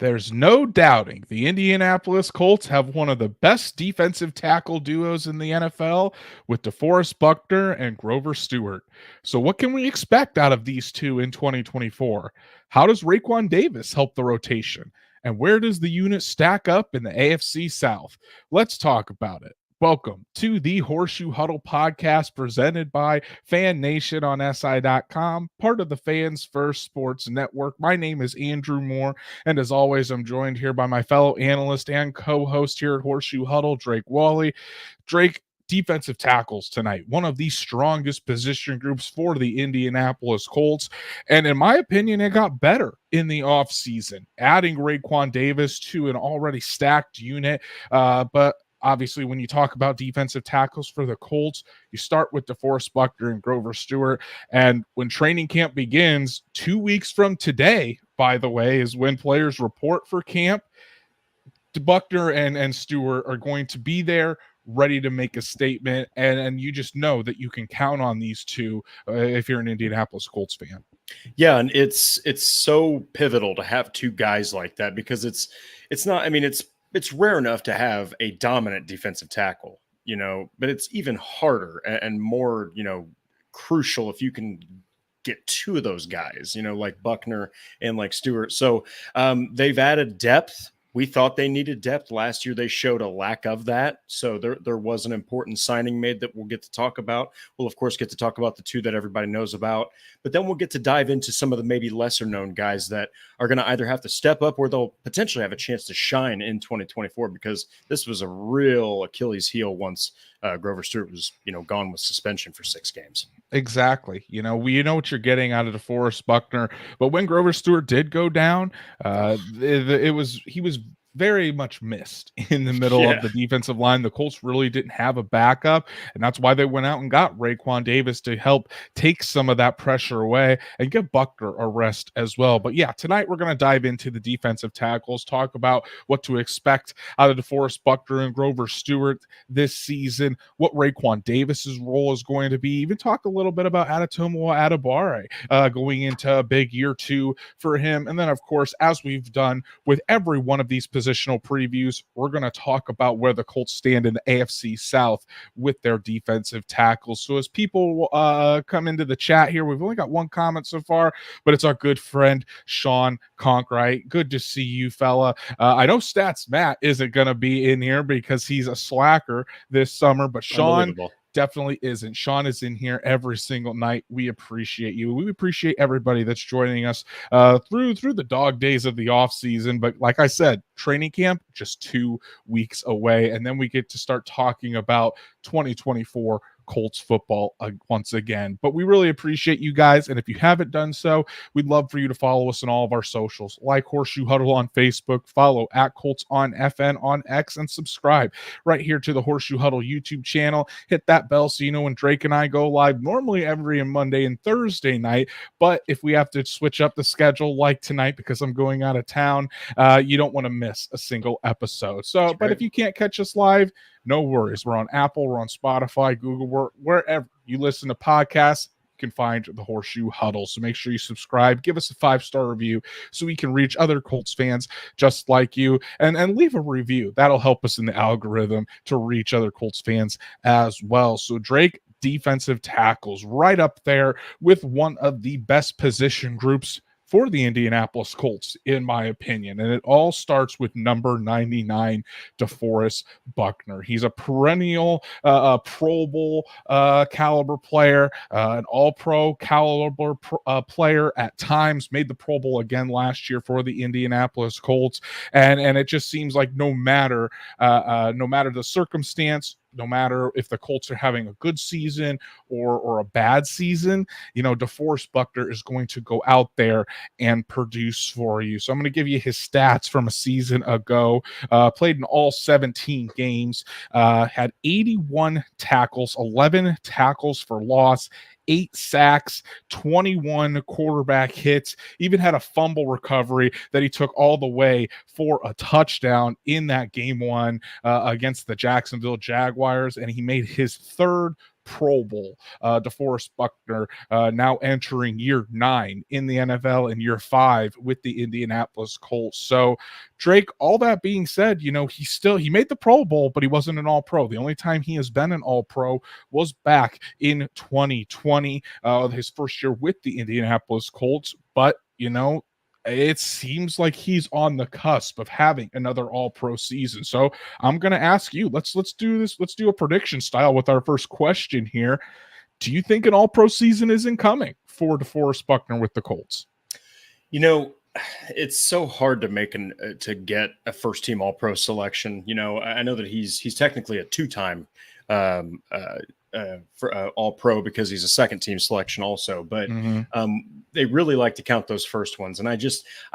There's no doubting the Indianapolis Colts have one of the best defensive tackle duos in the NFL with DeForest Buckner and Grover Stewart. So, what can we expect out of these two in 2024? How does Rayquan Davis help the rotation? And where does the unit stack up in the AFC South? Let's talk about it. Welcome to the Horseshoe Huddle Podcast presented by Fan Nation on SI.com, part of the Fans First Sports Network. My name is Andrew Moore, and as always, I'm joined here by my fellow analyst and co-host here at Horseshoe Huddle, Drake Wally. Drake, defensive tackles tonight, one of the strongest position groups for the Indianapolis Colts. And in my opinion, it got better in the offseason, adding Rayquan Davis to an already stacked unit. But obviously, when you talk about defensive tackles for the Colts, you start with DeForest Buckner and Grover Stewart. And when training camp begins, 2 weeks from today, by the way, is when players report for camp. Buckner and Stewart are going to be there, ready to make a statement. And you just know that you can count on these two if you're an Indianapolis Colts fan. Yeah, and it's so pivotal to have two guys like that because it's not, I mean, it's rare enough to have a dominant defensive tackle, but it's even harder and more, crucial if you can get two of those guys, like Buckner and like Stewart. So they've added depth. We thought they needed depth. Last year, they showed a lack of that. So there was an important signing made that we'll get to talk about. We'll, of course, get to talk about the two that everybody knows about. But then we'll get to dive into some of the maybe lesser-known guys that are going to either have to step up or they'll potentially have a chance to shine in 2024 because this was a real Achilles heel once Grover Stewart was, gone with suspension for 6 games. Exactly. We know what you're getting out of DeForest Buckner, but when Grover Stewart did go down, he was very much missed in the middle of the defensive line. The Colts really didn't have a backup, and that's why they went out and got Rayquan Davis to help take some of that pressure away and give Buckner a rest as well. But yeah, tonight we're going to dive into the defensive tackles, talk about what to expect out of DeForest Buckner and Grover Stewart this season, what Rayquan Davis's role is going to be, even talk a little bit about Adetomiwa Adebawore going into a big year 2 for him. And then, of course, as we've done with every one of these positional previews, we're going to talk about where the Colts stand in the AFC South with their defensive tackles. So as people come into the chat here, we've only got one comment so far, but it's our good friend Sean Conkright. Good to see you, fella. I know Stats Matt isn't going to be in here because he's a slacker this summer, but Sean definitely isn't. Sean is in here every single night. We appreciate you. We appreciate everybody that's joining us through the dog days of the off season. But like I said, training camp just 2 weeks away, and then we get to start talking about 2024 Colts football once again. But we really appreciate you guys, and if you haven't done so, we'd love for you to follow us on all of our socials, like Horseshoe Huddle on Facebook, follow at Colts on FN on X, and subscribe right here to the Horseshoe Huddle YouTube channel. Hit that bell so you know when Drake and I go live, normally every Monday and Thursday night, but if we have to switch up the schedule like tonight because I'm going out of town, you don't want to miss a single episode. So, but if you can't catch us live, no worries. We're on Apple, we're on Spotify, Google, wherever you listen to podcasts, you can find the Horseshoe Huddle. So make sure you subscribe, give us a 5-star review so we can reach other Colts fans just like you, and leave a review. That'll help us in the algorithm to reach other Colts fans as well. So Drake, defensive tackles right up there with one of the best position groups for the Indianapolis Colts, in my opinion. And it all starts with number 99, DeForest Buckner. He's a perennial Pro Bowl caliber player, an all-pro caliber player at times, made the Pro Bowl again last year for the Indianapolis Colts. And it just seems like no matter the circumstance, no matter if the Colts are having a good season or a bad season, DeForest Buckner is going to go out there and produce for you. So I'm going to give you his stats from a season ago. Played in all 17 games, had 81 tackles, 11 tackles for loss, 8 sacks, 21 quarterback hits, even had a fumble recovery that he took all the way for a touchdown in that game 1 against the Jacksonville Jaguars, and he made his 3rd Pro Bowl. DeForest Buckner now entering year 9 in the NFL and year 5 with the Indianapolis Colts. So, Drake, all that being said, you know, he made the Pro Bowl, but he wasn't an All-Pro. The only time he has been an All-Pro was back in 2020, his first year with the Indianapolis Colts. But, you know, it seems like he's on the cusp of having another all-pro season. So I'm going to ask you, let's do this. Let's do a prediction style with our first question here. Do you think an all-pro season is incoming for DeForest Buckner with the Colts? You know, it's so hard to get a first team all-pro selection. You know, I know that he's technically a 2-time all pro because he's a second team selection also, but they really like to count those first ones. And I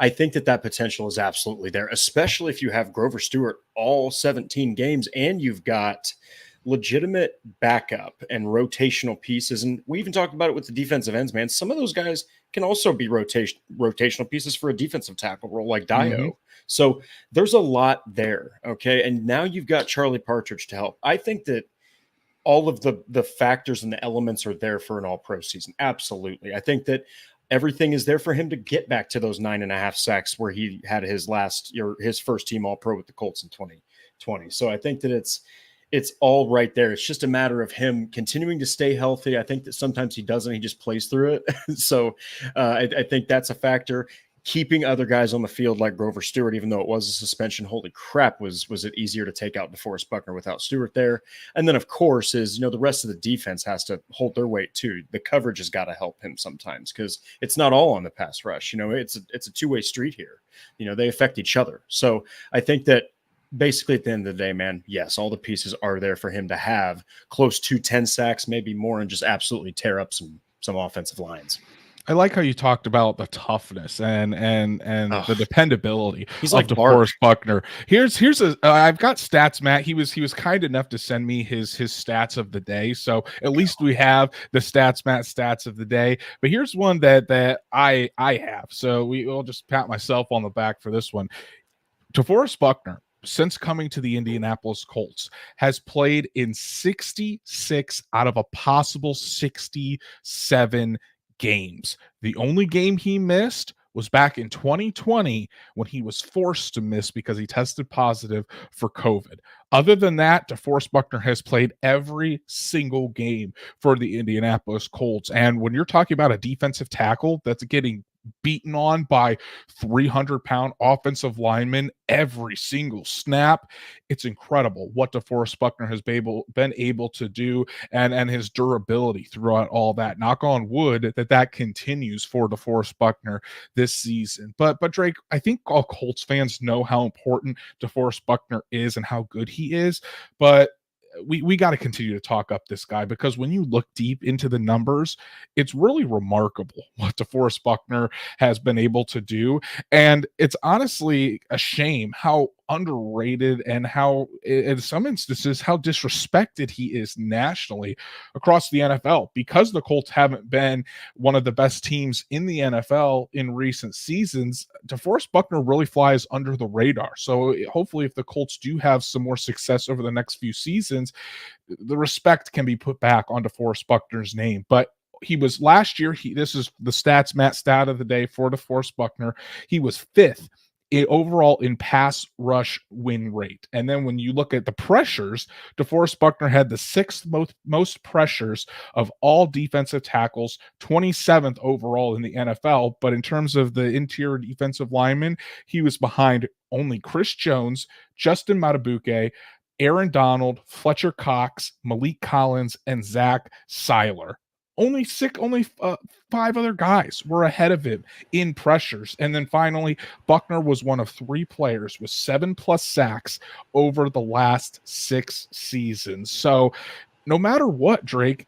think that potential is absolutely there, especially if you have Grover Stewart all 17 games and you've got legitimate backup and rotational pieces. And we even talked about it with the defensive ends, man. Some of those guys can also be rotational pieces for a defensive tackle role like Dio. So there's a lot there. Okay. And now you've got Charlie Partridge to help. I think that all of the factors and the elements are there for an all-pro season. Absolutely. I think that everything is there for him to get back to those 9.5 sacks where he had his first team all-pro with the Colts in 2020. So I think that it's all right there. It's just a matter of him continuing to stay healthy. I think that sometimes he doesn't. He just plays through it. So I think that's a factor. Keeping other guys on the field like Grover Stewart, even though it was a suspension, holy crap, was it easier to take out DeForest Buckner without Stewart there? And then, of course, the rest of the defense has to hold their weight too. The coverage has got to help him sometimes because it's not all on the pass rush. You know, it's a two-way street here. You know, they affect each other. So I think that basically at the end of the day, man, yes, all the pieces are there for him to have close to 10 sacks, maybe more, and just absolutely tear up some offensive lines. I like how you talked about the toughness and the dependability He's of like DeForest Buckner. Here's I've got stats, Matt. He was kind enough to send me his stats of the day, so at least we have the stats, Matt, stats of the day. But here's one that I have. So we'll just pat myself on the back for this one. DeForest Buckner, since coming to the Indianapolis Colts, has played in 66 out of a possible 67 games. The only game he missed was back in 2020 when he was forced to miss because he tested positive for COVID. Other than that, DeForest Buckner has played every single game for the Indianapolis Colts. And when you're talking about a defensive tackle that's getting beaten on by 300-pound offensive linemen every single snap, it's incredible what DeForest Buckner has been able to do and his durability throughout all that. Knock on wood that continues for DeForest Buckner this season. But Drake, I think all Colts fans know how important DeForest Buckner is and how good he is, but we got to continue to talk up this guy because when you look deep into the numbers, it's really remarkable what DeForest Buckner has been able to do. And it's honestly a shame how underrated and how, in some instances, how disrespected he is nationally across the NFL because the Colts haven't been one of the best teams in the NFL in recent seasons. DeForest Buckner really flies under the radar. So hopefully if the Colts do have some more success over the next few seasons, the respect can be put back on DeForest Buckner's name. But he was last year, this is the stats, Matt, stat of the day for DeForest Buckner. He was 5th overall in pass rush win rate. And then when you look at the pressures, DeForest Buckner had the 6th most pressures of all defensive tackles, 27th overall in the NFL. But in terms of the interior defensive linemen, he was behind only Chris Jones, Justin Matabuke, Aaron Donald, Fletcher Cox, Malik Collins, and Zach Seiler. Only 5 other guys were ahead of him in pressures. And then finally, Buckner was one of 3 players with 7+ sacks over the last 6 seasons. So no matter what, Drake,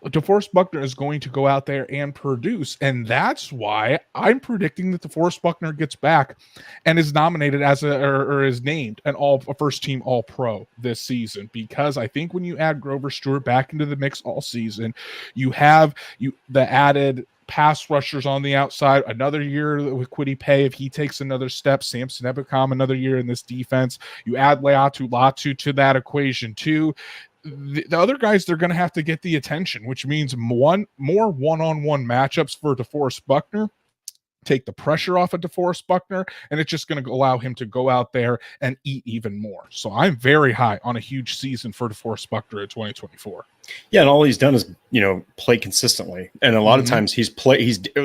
DeForest Buckner is going to go out there and produce. And that's why I'm predicting that DeForest Buckner gets back and is nominated as or is named a first team all pro this season, because I think when you add Grover Stewart back into the mix all season, you have the added pass rushers on the outside, another year with Kwity Paye if he takes another step, Samson Ebukam another year in this defense. You add Laiatu Latu to that equation too. the other guys, they're going to have to get the attention, which means more one-on-one matchups for DeForest Buckner, take the pressure off of DeForest Buckner, and it's just going to allow him to go out there and eat even more. So I'm very high on a huge season for DeForest Buckner in 2024. Yeah, and all he's done is, play consistently. And a lot of times he's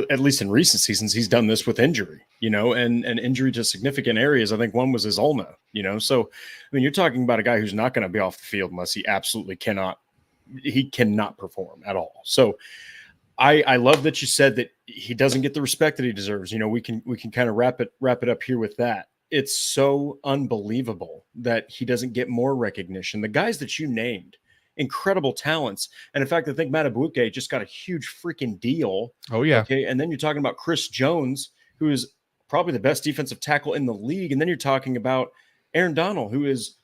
at least in recent seasons, he's done this with injury, and injury to significant areas. I think one was his ulna, So, I mean, you're talking about a guy who's not going to be off the field unless he absolutely cannot perform at all. So I love that you said that he doesn't get the respect that he deserves. We can kind of wrap it up here with that. It's so unbelievable that he doesn't get more recognition. The guys that you named, incredible talents. And in fact, I think Adebawore just got a huge freaking deal. Oh, yeah. Okay. And then you're talking about Chris Jones, who is probably the best defensive tackle in the league. And then you're talking about Aaron Donald, who is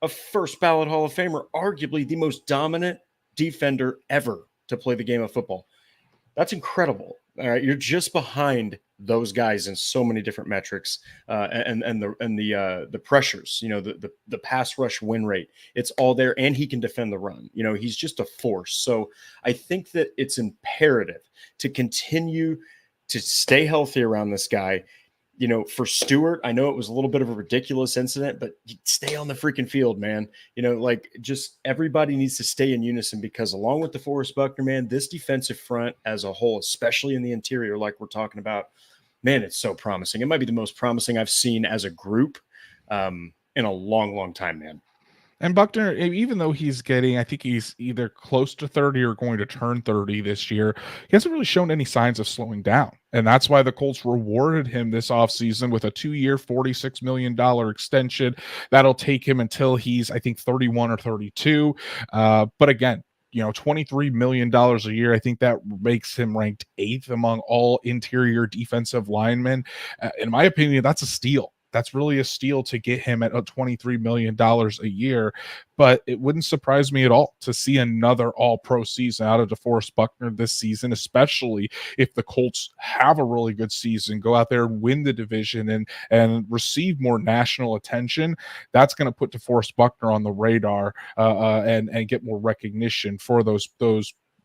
a first ballot Hall of Famer, arguably the most dominant defender ever to play the game of football. That's incredible. All right. You're just behind those guys in so many different metrics, and the pressures, the pass rush win rate, it's all there, and he can defend the run. He's just a force. So I think that it's imperative to continue to stay healthy around this guy. For Stewart, I know it was a little bit of a ridiculous incident, but stay on the freaking field, man. Just everybody needs to stay in unison, because along with DeForest Buckner, man, this defensive front as a whole, especially in the interior, like we're talking about, man, it's so promising. It might be the most promising I've seen as a group in a long, long time, man. And Buckner, even though he's getting, I think he's either close to 30 or going to turn 30 this year, he hasn't really shown any signs of slowing down. And that's why the Colts rewarded him this offseason with a 2-year, $46 million extension. That'll take him until he's, I think, 31 or 32. But again, $23 million a year. I think that makes him ranked 8th among all interior defensive linemen. In my opinion, that's a steal. That's really a steal to get him at $23 million a year. But it wouldn't surprise me at all to see another all-pro season out of DeForest Buckner this season, especially if the Colts have a really good season, go out there and win the division and receive more national attention. That's going to put DeForest Buckner on the radar and get more recognition for those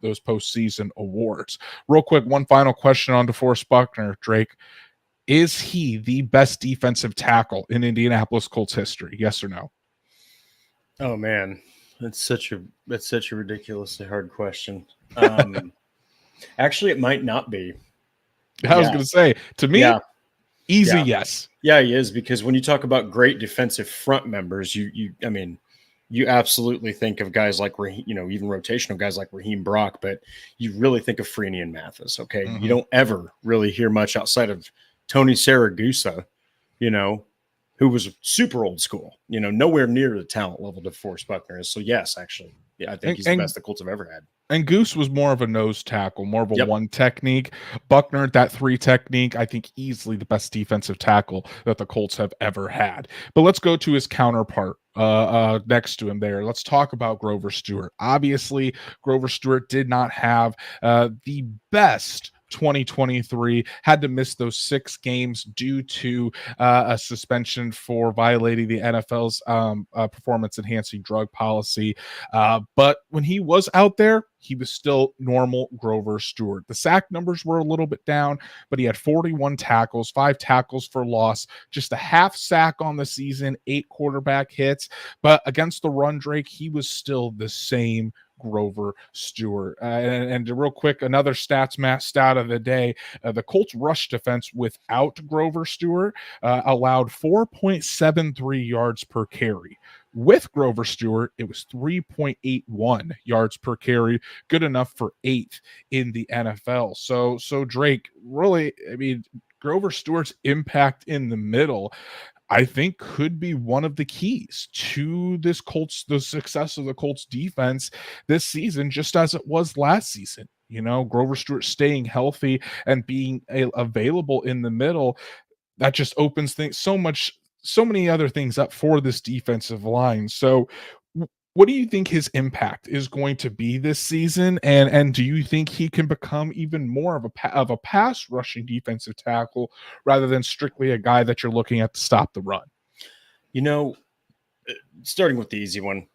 postseason awards. Real quick, one final question on DeForest Buckner, Drake. Is he the best defensive tackle in Indianapolis Colts history? Yes or no? Oh man, that's such a ridiculously hard question. Actually, it might not be. I was going to say, to me, easy yes. Yeah, he is, because when you talk about great defensive front members, you absolutely think of guys like even rotational guys like Raheem Brock, but you really think of Freeney and Mathis. Okay, You don't ever really hear much outside of Tony Saragusa, who was super old school, nowhere near the talent level DeForest Buckner is. So yes, actually, I think he's the best the Colts have ever had. And Goose was more of a nose tackle, more of a one technique. Buckner, that 3 technique, I think easily the best defensive tackle that the Colts have ever had. But let's go to his counterpart next to him there. Let's talk about Grover Stewart. Obviously, Grover Stewart did not have the best 2023, had to miss those 6 games due to a suspension for violating the NFL's performance enhancing drug policy. But when he was out there, he was still normal Grover Stewart. The sack numbers were a little bit down, but he had 41 tackles, 5 tackles for loss, just a half sack on the season, 8 quarterback hits. But against the run, Drake, he was still the same Grover Stewart. And real quick, another stat of the day, the Colts rush defense without Grover Stewart allowed 4.73 yards per carry. With Grover Stewart, it was 3.81 yards per carry, good enough for 8th in the NFL. So Drake, really, I mean, Grover Stewart's impact in the middle, I think, could be one of the keys to the success of the Colts defense this season, just as it was last season. Grover Stewart staying healthy and being available in the middle, that just opens things so many other things up for this defensive line. So what do you think his impact is going to be this season? And do you think he can become even more of a pass rushing defensive tackle rather than strictly a guy that you're looking at to stop the run? Starting with the easy one,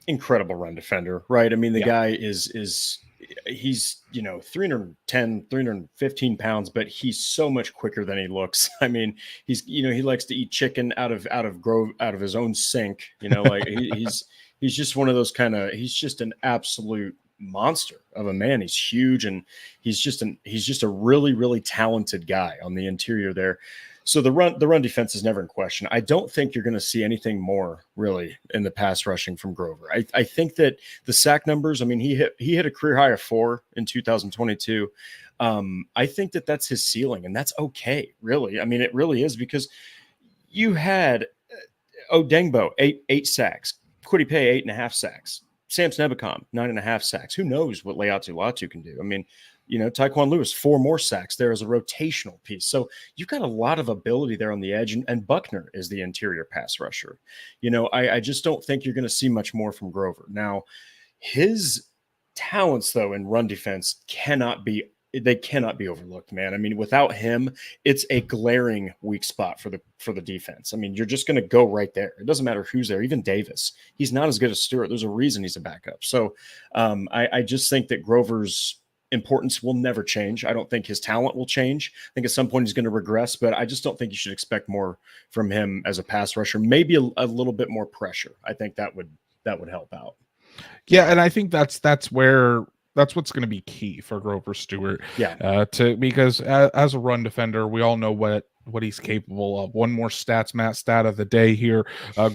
incredible run defender, right? I mean, the guy is he's, 310, 315 pounds, but he's so much quicker than he looks. I mean, he's, he likes to eat chicken out of his own sink, like he's just one of those he's just an absolute monster of a man. He's huge, and he's just a really, really talented guy on the interior there. So the run defense is never in question. I don't think you're going to see anything more really in the pass rushing from Grover. I think that the sack numbers, I mean, he hit a career high of 4 in 2022. I think that that's his ceiling, and that's okay, really. I mean, it really is, because you had Odengbo, eight sacks, Kwity Paye, 8.5 sacks, Samson Ebukam, 9.5 sacks. Who knows what Leatu Latu can do? I mean, Tyquan Lewis, 4 more sacks there as a rotational piece. So you've got a lot of ability there on the edge, and Buckner is the interior pass rusher. I just don't think you're going to see much more from Grover. Now, his talents, though, in run defense cannot be overlooked, man. I mean, without him, it's a glaring weak spot for the defense. I mean, you're just going to go right there. It doesn't matter who's there. Even Davis, he's not as good as Stewart. There's a reason he's a backup. So I just think that Grover's importance will never change. I don't think his talent will change. I think at some point he's going to regress, but I just don't think you should expect more from him as a pass rusher. Maybe a little bit more pressure. I think that would help out. Yeah, and I think that's what's going to be key for Grover Stewart. Yeah. Because as a run defender, we all know what he's capable of. One more stat of the day here.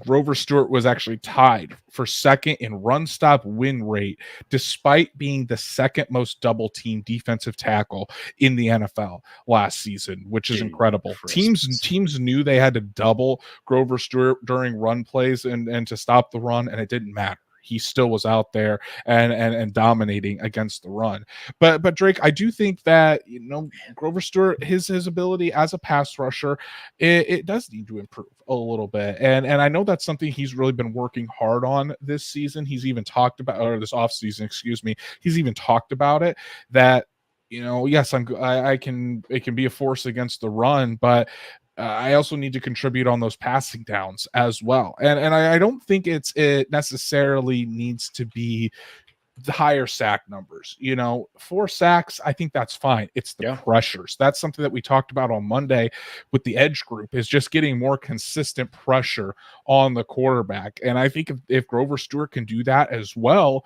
Grover Stewart was actually tied for second in run stop win rate, despite being the second most double team defensive tackle in the NFL last season, which is incredible. Teams knew they had to double Grover Stewart during run plays and to stop the run, and it didn't matter. He still was out there and dominating against the run. But Drake, I do think that, Grover Stewart, his ability as a pass rusher, it does need to improve a little bit. And I know that's something he's really been working hard on this season. He's even talked about, or this offseason, excuse me, he's even talked about it, that, yes, it can be a force against the run, but I also need to contribute on those passing downs as well. And I don't think it necessarily needs to be the higher sack numbers. 4 sacks, I think that's fine. It's the pressures. That's something that we talked about on Monday with the edge group, is just getting more consistent pressure on the quarterback. And I think if Grover Stewart can do that as well,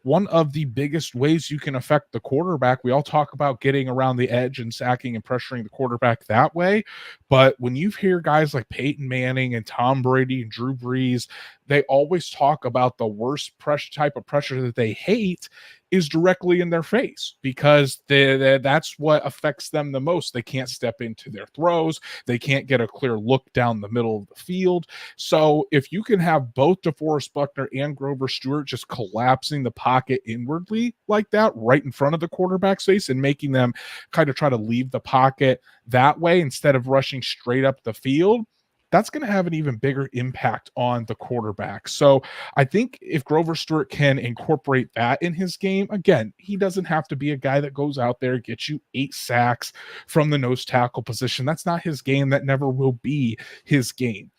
one of the biggest ways you can affect the quarterback, we all talk about getting around the edge and sacking and pressuring the quarterback that way. But when you hear guys like Peyton Manning and Tom Brady and Drew Brees, they always talk about the worst type of pressure that they hate is directly in their face, because that's what affects them the most. They can't step into their throws. They can't get a clear look down the middle of the field. So if you can have both DeForest Buckner and Grover Stewart just collapsing the pocket inwardly like that, right in front of the quarterback's face, and making them kind of try to leave the pocket that way instead of rushing straight up the field, that's going to have an even bigger impact on the quarterback. So I think if Grover Stewart can incorporate that in his game, again, he doesn't have to be a guy that goes out there, gets you 8 sacks from the nose tackle position. That's not his game. That never will be his game.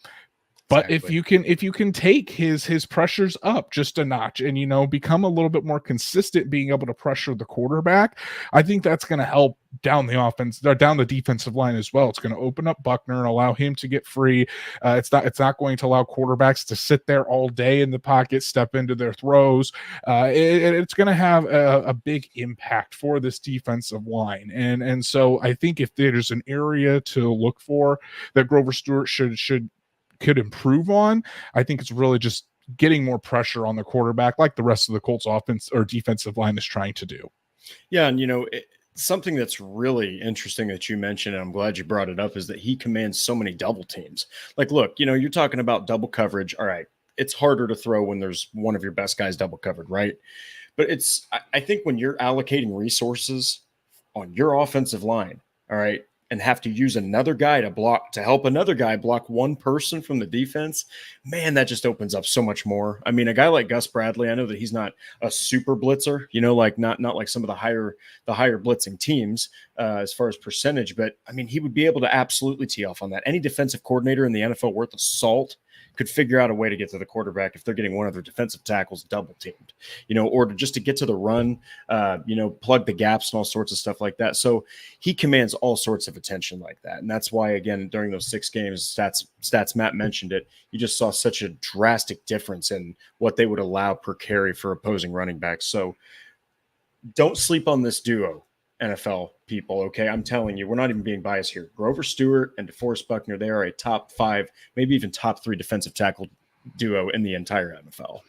But exactly. if you can take his pressures up just a notch and, become a little bit more consistent being able to pressure the quarterback, I think that's going to help down the offense or down the defensive line as well. It's going to open up Buckner and allow him to get free. It's not going to allow quarterbacks to sit there all day in the pocket, step into their throws. It's going to have a big impact for this defensive line. And so I think if there's an area to look for that Grover Stewart could improve on, I think it's really just getting more pressure on the quarterback, like the rest of the Colts offense or defensive line is trying to do. Yeah. And, something that's really interesting that you mentioned, and I'm glad you brought it up, is that he commands so many double teams. Like, look, you're talking about double coverage. All right. It's harder to throw when there's one of your best guys double covered, right? But I think when you're allocating resources on your offensive line, all right, and have to use another guy to help another guy block one person from the defense, man, that just opens up so much more. I mean, a guy like Gus Bradley, I know that he's not a super blitzer, like not like some of the higher blitzing teams as far as percentage, but I mean, he would be able to absolutely tee off on that. Any defensive coordinator in the NFL worth of salt could figure out a way to get to the quarterback if they're getting one of their defensive tackles double teamed, or just to get to the run, plug the gaps and all sorts of stuff like that. So he commands all sorts of attention like that. And that's why, again, during those 6 games, stats Matt mentioned it, you just saw such a drastic difference in what they would allow per carry for opposing running backs. So don't sleep on this duo, NFL people, okay? I'm telling you, we're not even being biased here. Grover Stewart and DeForest Buckner, they are a top 5, maybe even top 3 defensive tackle duo in the entire NFL.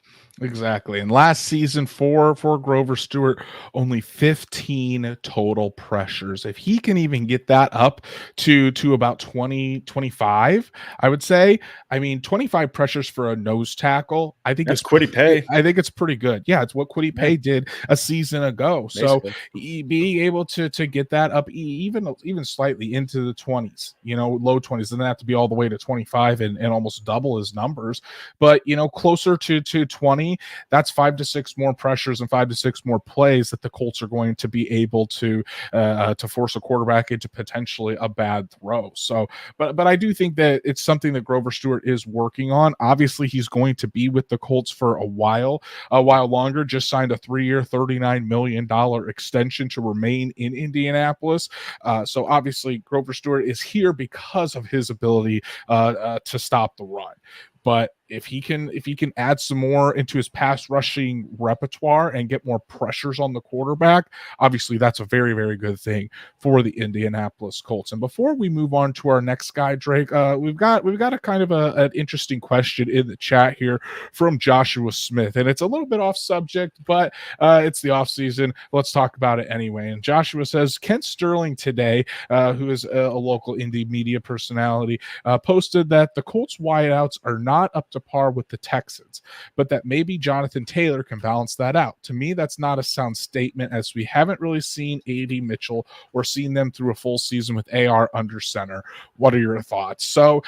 Exactly. And last season for Grover Stewart, only 15 total pressures. If he can even get that up to about 20, 25, I would say. I mean, 25 pressures for a nose tackle, I think that's Kwity Paye. I think it's pretty good. Yeah, it's what Kwity Paye did a season ago. Basically. So being able to get that up even slightly into the 20s, low 20s, doesn't have to be all the way to 25 and almost double his numbers, but closer to 20. That's 5 to 6 more pressures and 5 to 6 more plays that the Colts are going to be able to force a quarterback into potentially a bad throw. So, but I do think that it's something that Grover Stewart is working on. Obviously, he's going to be with the Colts for a while longer. Just signed a 3-year, $39 million extension to remain in Indianapolis. So obviously, Grover Stewart is here because of his ability to stop the run. But if he can add some more into his pass rushing repertoire and get more pressures on the quarterback, obviously that's a very, very good thing for the Indianapolis Colts. And before we move on to our next guy, Drake, we've got a kind of an interesting question in the chat here from Joshua Smith, and it's a little bit off subject, but it's the off season. Let's talk about it anyway. And Joshua says Kent Sterling today, who is a local indie media personality, posted that the Colts wideouts are not up to par with the Texans, but that maybe Jonathan Taylor can balance that out. To me, that's not a sound statement, as we haven't really seen AD Mitchell or seen them through a full season with AR under center. What are your thoughts? So,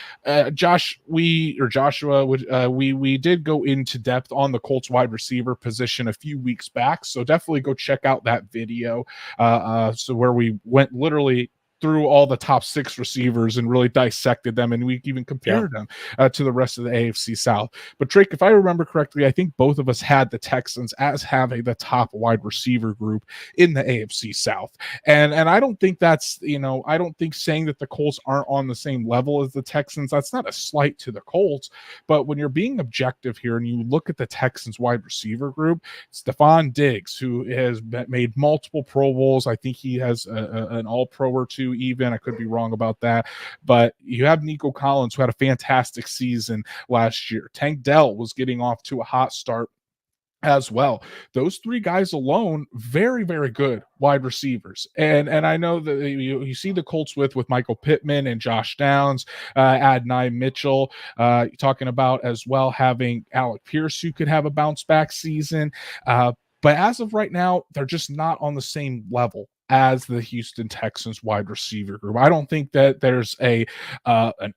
Joshua, we did go into depth on the Colts wide receiver position a few weeks back, so definitely go check out that video. So where we went literally through all the top 6 receivers and really dissected them, and we even compared them to the rest of the AFC South. But Drake, if I remember correctly, I think both of us had the Texans as having the top wide receiver group in the AFC South. And I don't think that's, I don't think saying that the Colts aren't on the same level as the Texans, that's not a slight to the Colts. But when you're being objective here and you look at the Texans wide receiver group, Stephon Diggs, who has made multiple Pro Bowls. I think he has an All-Pro or 2 even. I could be wrong about that. But you have Nico Collins, who had a fantastic season last year. Tank Dell was getting off to a hot start as well. Those 3 guys alone, very, very good wide receivers. And I know that you see the Colts with Michael Pittman and Josh Downs, Adonai Mitchell, talking about as well having Alec Pierce, who could have a bounce back season. But as of right now, they're just not on the same level as the Houston Texans wide receiver group. I don't think that there's an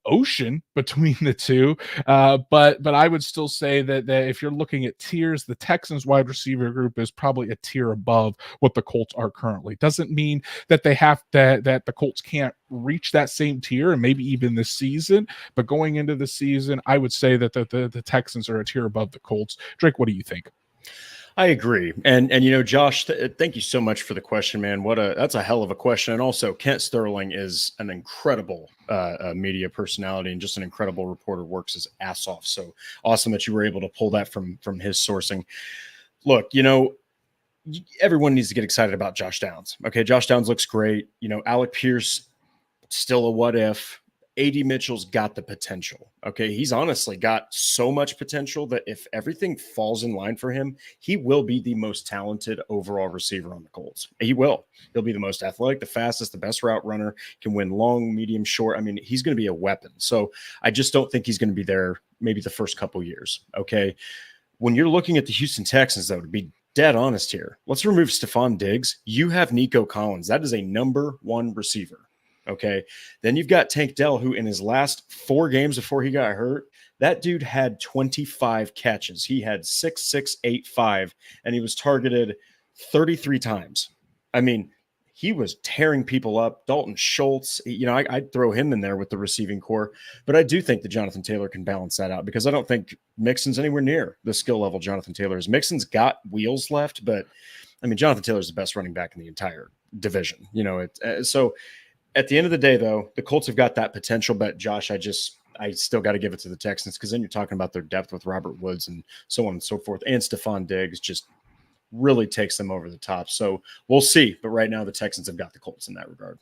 ocean between the two, but I would still say that if you're looking at tiers, the Texans wide receiver group is probably a tier above what the Colts are currently. Doesn't mean that that the Colts can't reach that same tier, and maybe even this season, but going into the season, I would say that the Texans are a tier above the Colts. Drake, what do you think? I agree. And Josh, thank you so much for the question, man. That's a hell of a question. And also, Kent Sterling is an incredible media personality and just an incredible reporter, works his ass off. So awesome that you were able to pull that from his sourcing. Look, everyone needs to get excited about Josh Downs. Okay, Josh Downs looks great. Alec Pierce, still a what if. AD Mitchell's got the potential. Okay. He's honestly got so much potential that if everything falls in line for him, he will be the most talented overall receiver on the Colts. He will. He'll be the most athletic, the fastest, the best route runner, can win long, medium, short. I mean, he's going to be a weapon. So I just don't think he's going to be there maybe the first couple years. Okay. When you're looking at the Houston Texans, though, to be dead honest here, let's remove Stephon Diggs. You have Nico Collins. That is a number 1 receiver. Okay. Then you've got Tank Dell, who in his last 4 games before he got hurt, that dude had 25 catches. He had 6.685, and he was targeted 33 times. I mean, he was tearing people up. Dalton Schultz, I'd throw him in there with the receiving core, but I do think that Jonathan Taylor can balance that out, because I don't think Mixon's anywhere near the skill level Jonathan Taylor is. Mixon's got wheels left, but I mean, Jonathan Taylor's the best running back in the entire division. So at the end of the day, though, the Colts have got that potential, but Josh, I still got to give it to the Texans, because then you're talking about their depth with Robert Woods and so on and so forth, and Stephon Diggs just really takes them over the top. So we'll see. But right now, the Texans have got the Colts in that regard.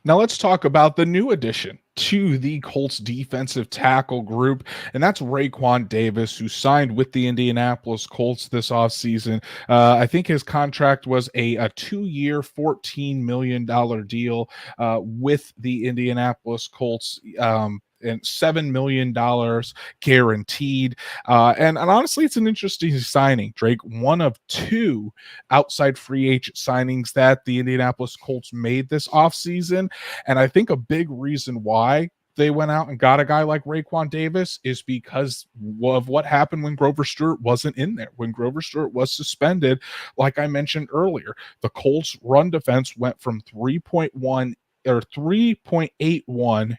Now let's talk about the new addition to the Colts defensive tackle group, and that's Rayquan Davis, who signed with the Indianapolis Colts this offseason. I think his contract was a 2-year, $14 million deal with the Indianapolis Colts. And $7 million guaranteed. And honestly, it's an interesting signing, Drake. One of 2 outside free agent signings that the Indianapolis Colts made this offseason. And I think a big reason why they went out and got a guy like Rayquan Davis is because of what happened when Grover Stewart wasn't in there. When Grover Stewart was suspended, like I mentioned earlier, the Colts run defense went from 3.81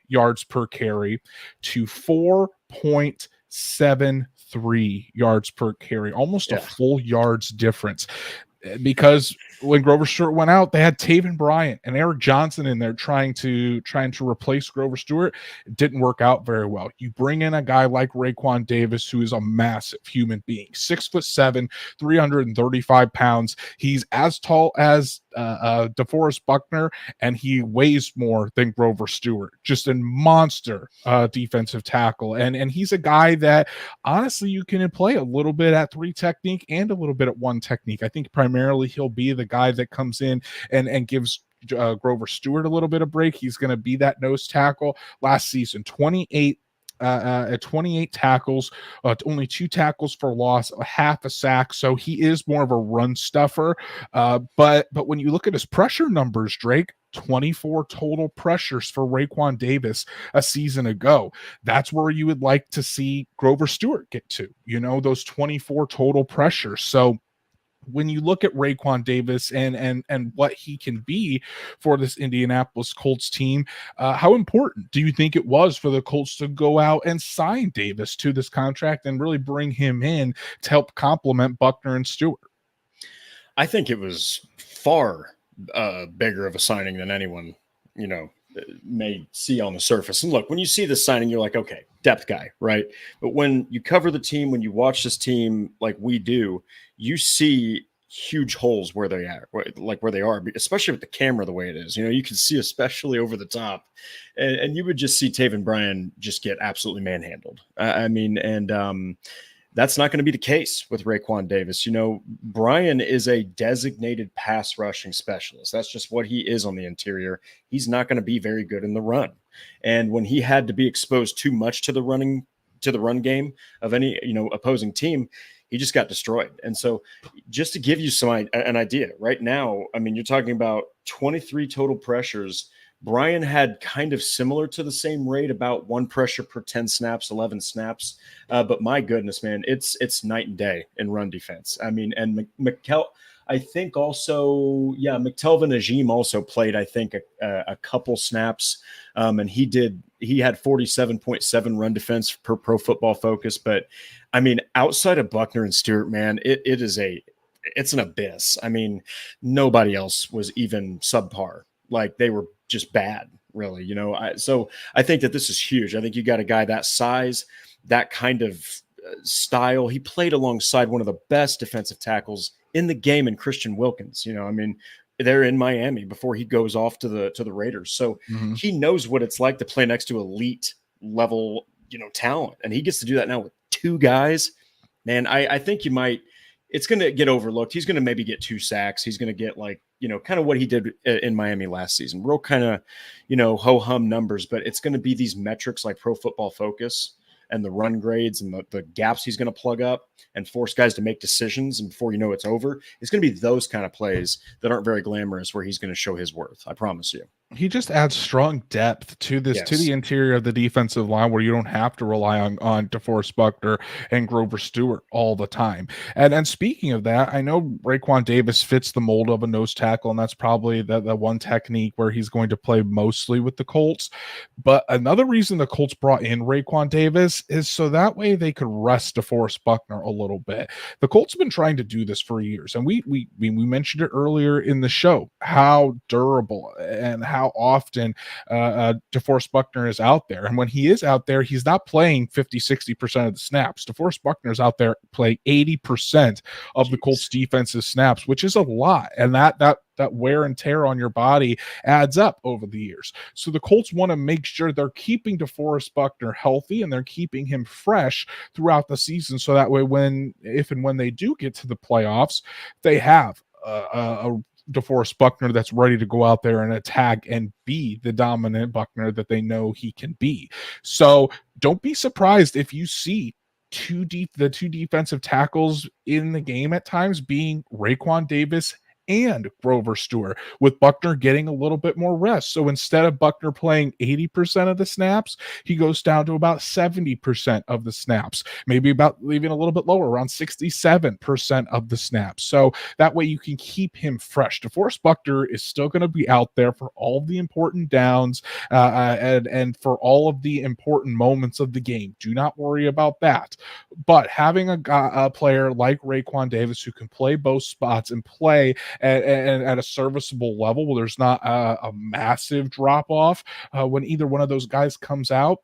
yards per carry to 4.73 yards per carry, almost a full yards difference. Because when Grover Stewart went out, they had Taven Bryan and Eric Johnson in there trying to replace Grover Stewart. It didn't work out very well. You bring in a guy like Rayquan Davis, who is a massive human being, 6'7", 335 pounds. He's as tall as DeForest Buckner, and he weighs more than Grover Stewart. Just a monster defensive tackle, and he's a guy that honestly you can play a little bit at 3 technique and a little bit at 1 technique. I think primarily he'll be the guy that comes in and gives Grover Stewart a little bit of break. He's going to be that nose tackle. Last season, 28 tackles, only 2 tackles for loss, half a sack. So he is more of a run stuffer. But when you look at his pressure numbers, Drake, 24 total pressures for Rayquan Davis a season ago. That's where you would like to see Grover Stewart get to, those 24 total pressures. So when you look at Rayquan Davis and what he can be for this Indianapolis Colts team, how important do you think it was for the Colts to go out and sign Davis to this contract and really bring him in to help complement Buckner and Stewart? I think it was far bigger of a signing than anyone, may see on the surface. And look, when you see the signing, you're like, okay, depth guy, right? But when you cover the team, when you watch this team like we do, you see huge holes where they are, especially with the camera the way it is. You can see especially over the top, and you would just see Taven Bryan just get absolutely manhandled. That's not going to be the case with Rayquan Davis. Bryan is a designated pass rushing specialist. That's just what he is on the interior. He's not going to be very good in the run. And when he had to be exposed too much to the run game of any, opposing team, he just got destroyed. And so just to give you an idea right now, you're talking about 23 total pressures. Bryan had kind of similar to the same rate, about 1 pressure per 10 snaps, 11 snaps. But my goodness, man, it's night and day in run defense. And McKelvin Najim also played, I think, a couple snaps. And he had 47.7 run defense per Pro Football Focus. But outside of Buckner and Stewart, man, it's an abyss. Nobody else was even subpar. Like, they were just bad, really. So I think that this is huge. I think you got a guy that size, that kind of style. He played alongside one of the best defensive tackles in the game in Christian Wilkins. They're in Miami before he goes off to the Raiders. So he knows what it's like to play next to elite level, talent. And he gets to do that now with 2 guys. Man, I think it's going to get overlooked. He's going to maybe get 2 sacks. He's going to get kind of what he did in Miami last season. Real kind of, ho-hum numbers, but it's going to be these metrics like Pro Football Focus and the run grades and the gaps he's going to plug up and force guys to make decisions. And before you know it's over, it's going to be those kind of plays that aren't very glamorous where he's going to show his worth. I promise you. He just adds strong depth to this, to Yes. the interior of the defensive line, where you don't have to rely on DeForest Buckner and Grover Stewart all the time. And speaking of that, I know Rayquan Davis fits the mold of a nose tackle, and that's probably the one technique where he's going to play mostly with the Colts. But another reason the Colts brought in Rayquan Davis is so that way they could rest DeForest Buckner a little bit. The Colts have been trying to do this for years, and we mentioned it earlier in the show, how durable and how often DeForest Buckner is out there. And when he is out there, he's not playing 50-60% of the snaps. DeForest Buckner is out there playing 80% of the Colts defensive snaps, which is a lot. And that wear and tear on your body adds up over the years. So the Colts want to make sure they're keeping DeForest Buckner healthy and they're keeping him fresh throughout the season. So that way, if and when they do get to the playoffs, they have a DeForest Buckner that's ready to go out there and attack and be the dominant Buckner that they know he can be. So don't be surprised if you see the two defensive tackles in the game at times being Rayquan Davis and Grover Stewart, with Buckner getting a little bit more rest. So instead of Buckner playing 80% of the snaps, he goes down to about 70% of the snaps, maybe about leaving a little bit lower, around 67% of the snaps. So that way you can keep him fresh. DeForest Buckner is still going to be out there for all the important downs and for all of the important moments of the game. Do not worry about that. But having a player like Rayquan Davis who can play both spots and play at a serviceable level where there's not a massive drop off when either one of those guys comes out,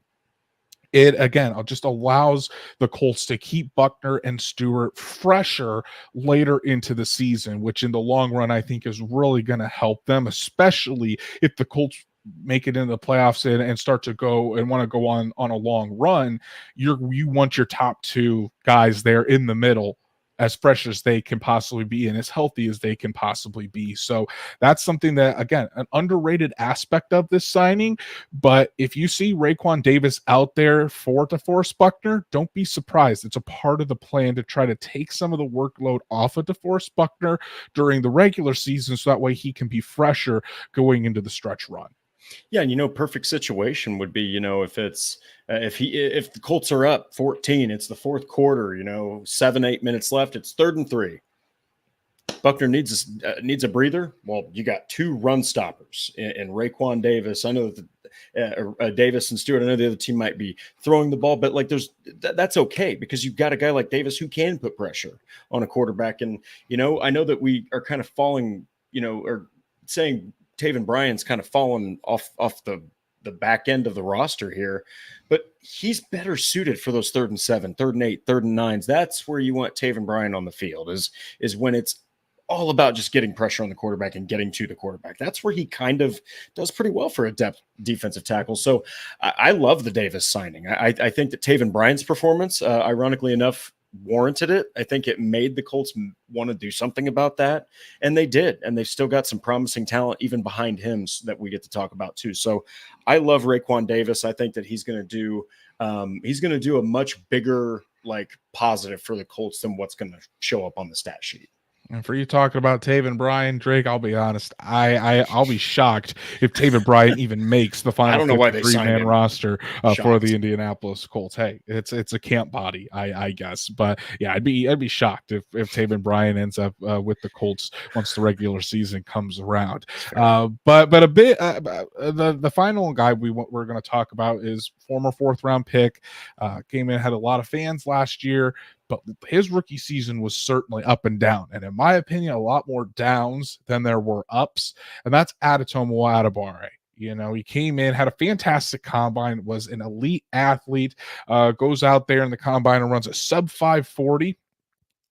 it again just allows the Colts to keep Buckner and Stewart fresher later into the season, which in the long run I think is really going to help them, especially if the Colts make it into the playoffs and start to go and want to go on a long run. You want your top two guys there in the middle as fresh as they can possibly be and as healthy as they can possibly be. So that's something that, again, an underrated aspect of this signing. But if you see Rayquan Davis out there for DeForest Buckner, don't be surprised. It's a part of the plan to try to take some of the workload off of DeForest Buckner during the regular season so that way he can be fresher going into the stretch run. Yeah, and perfect situation would be, if it's if the Colts are up 14, it's the fourth quarter, 7-8 minutes left, it's 3rd and 3. Buckner needs a breather. Well, you got two run stoppers in Rayquan Davis. I know that Davis and Stewart. I know the other team might be throwing the ball, but that's okay because you've got a guy like Davis who can put pressure on a quarterback. And I know that we are kind of falling, or saying Taven Bryan's kind of fallen off the back end of the roster here, but he's better suited for those 3rd and 7, 3rd and 8, 3rd and 9s. That's where you want Taven Bryan on the field is when it's all about just getting pressure on the quarterback and getting to the quarterback. That's where he kind of does pretty well for a depth defensive tackle. So I love the Davis signing. I think that Taven Bryan's performance, ironically enough, warranted it. I think it made the Colts want to do something about that, and they did. And they've still got some promising talent even behind him that we get to talk about too. So I love Rayquan Davis. I think that he's going to do a much bigger positive for the Colts than what's going to show up on the stat sheet. And for you talking about Taven Bryan, Drake, I'll be honest, I'll be shocked if Taven Bryan even makes the final 53-man roster for the Indianapolis Colts. Hey, it's a camp body, I guess. But yeah, I'd be shocked if Taven Bryan ends up with the Colts once the regular season comes around. But a bit the final guy we're going to talk about is former 4th round pick, came in, had a lot of fans last year. But his rookie season was certainly up and down. And in my opinion, a lot more downs than there were ups. And that's Adetomiwa Adebawore. He came in, had a fantastic combine, was an elite athlete, goes out there in the combine and runs a sub 540.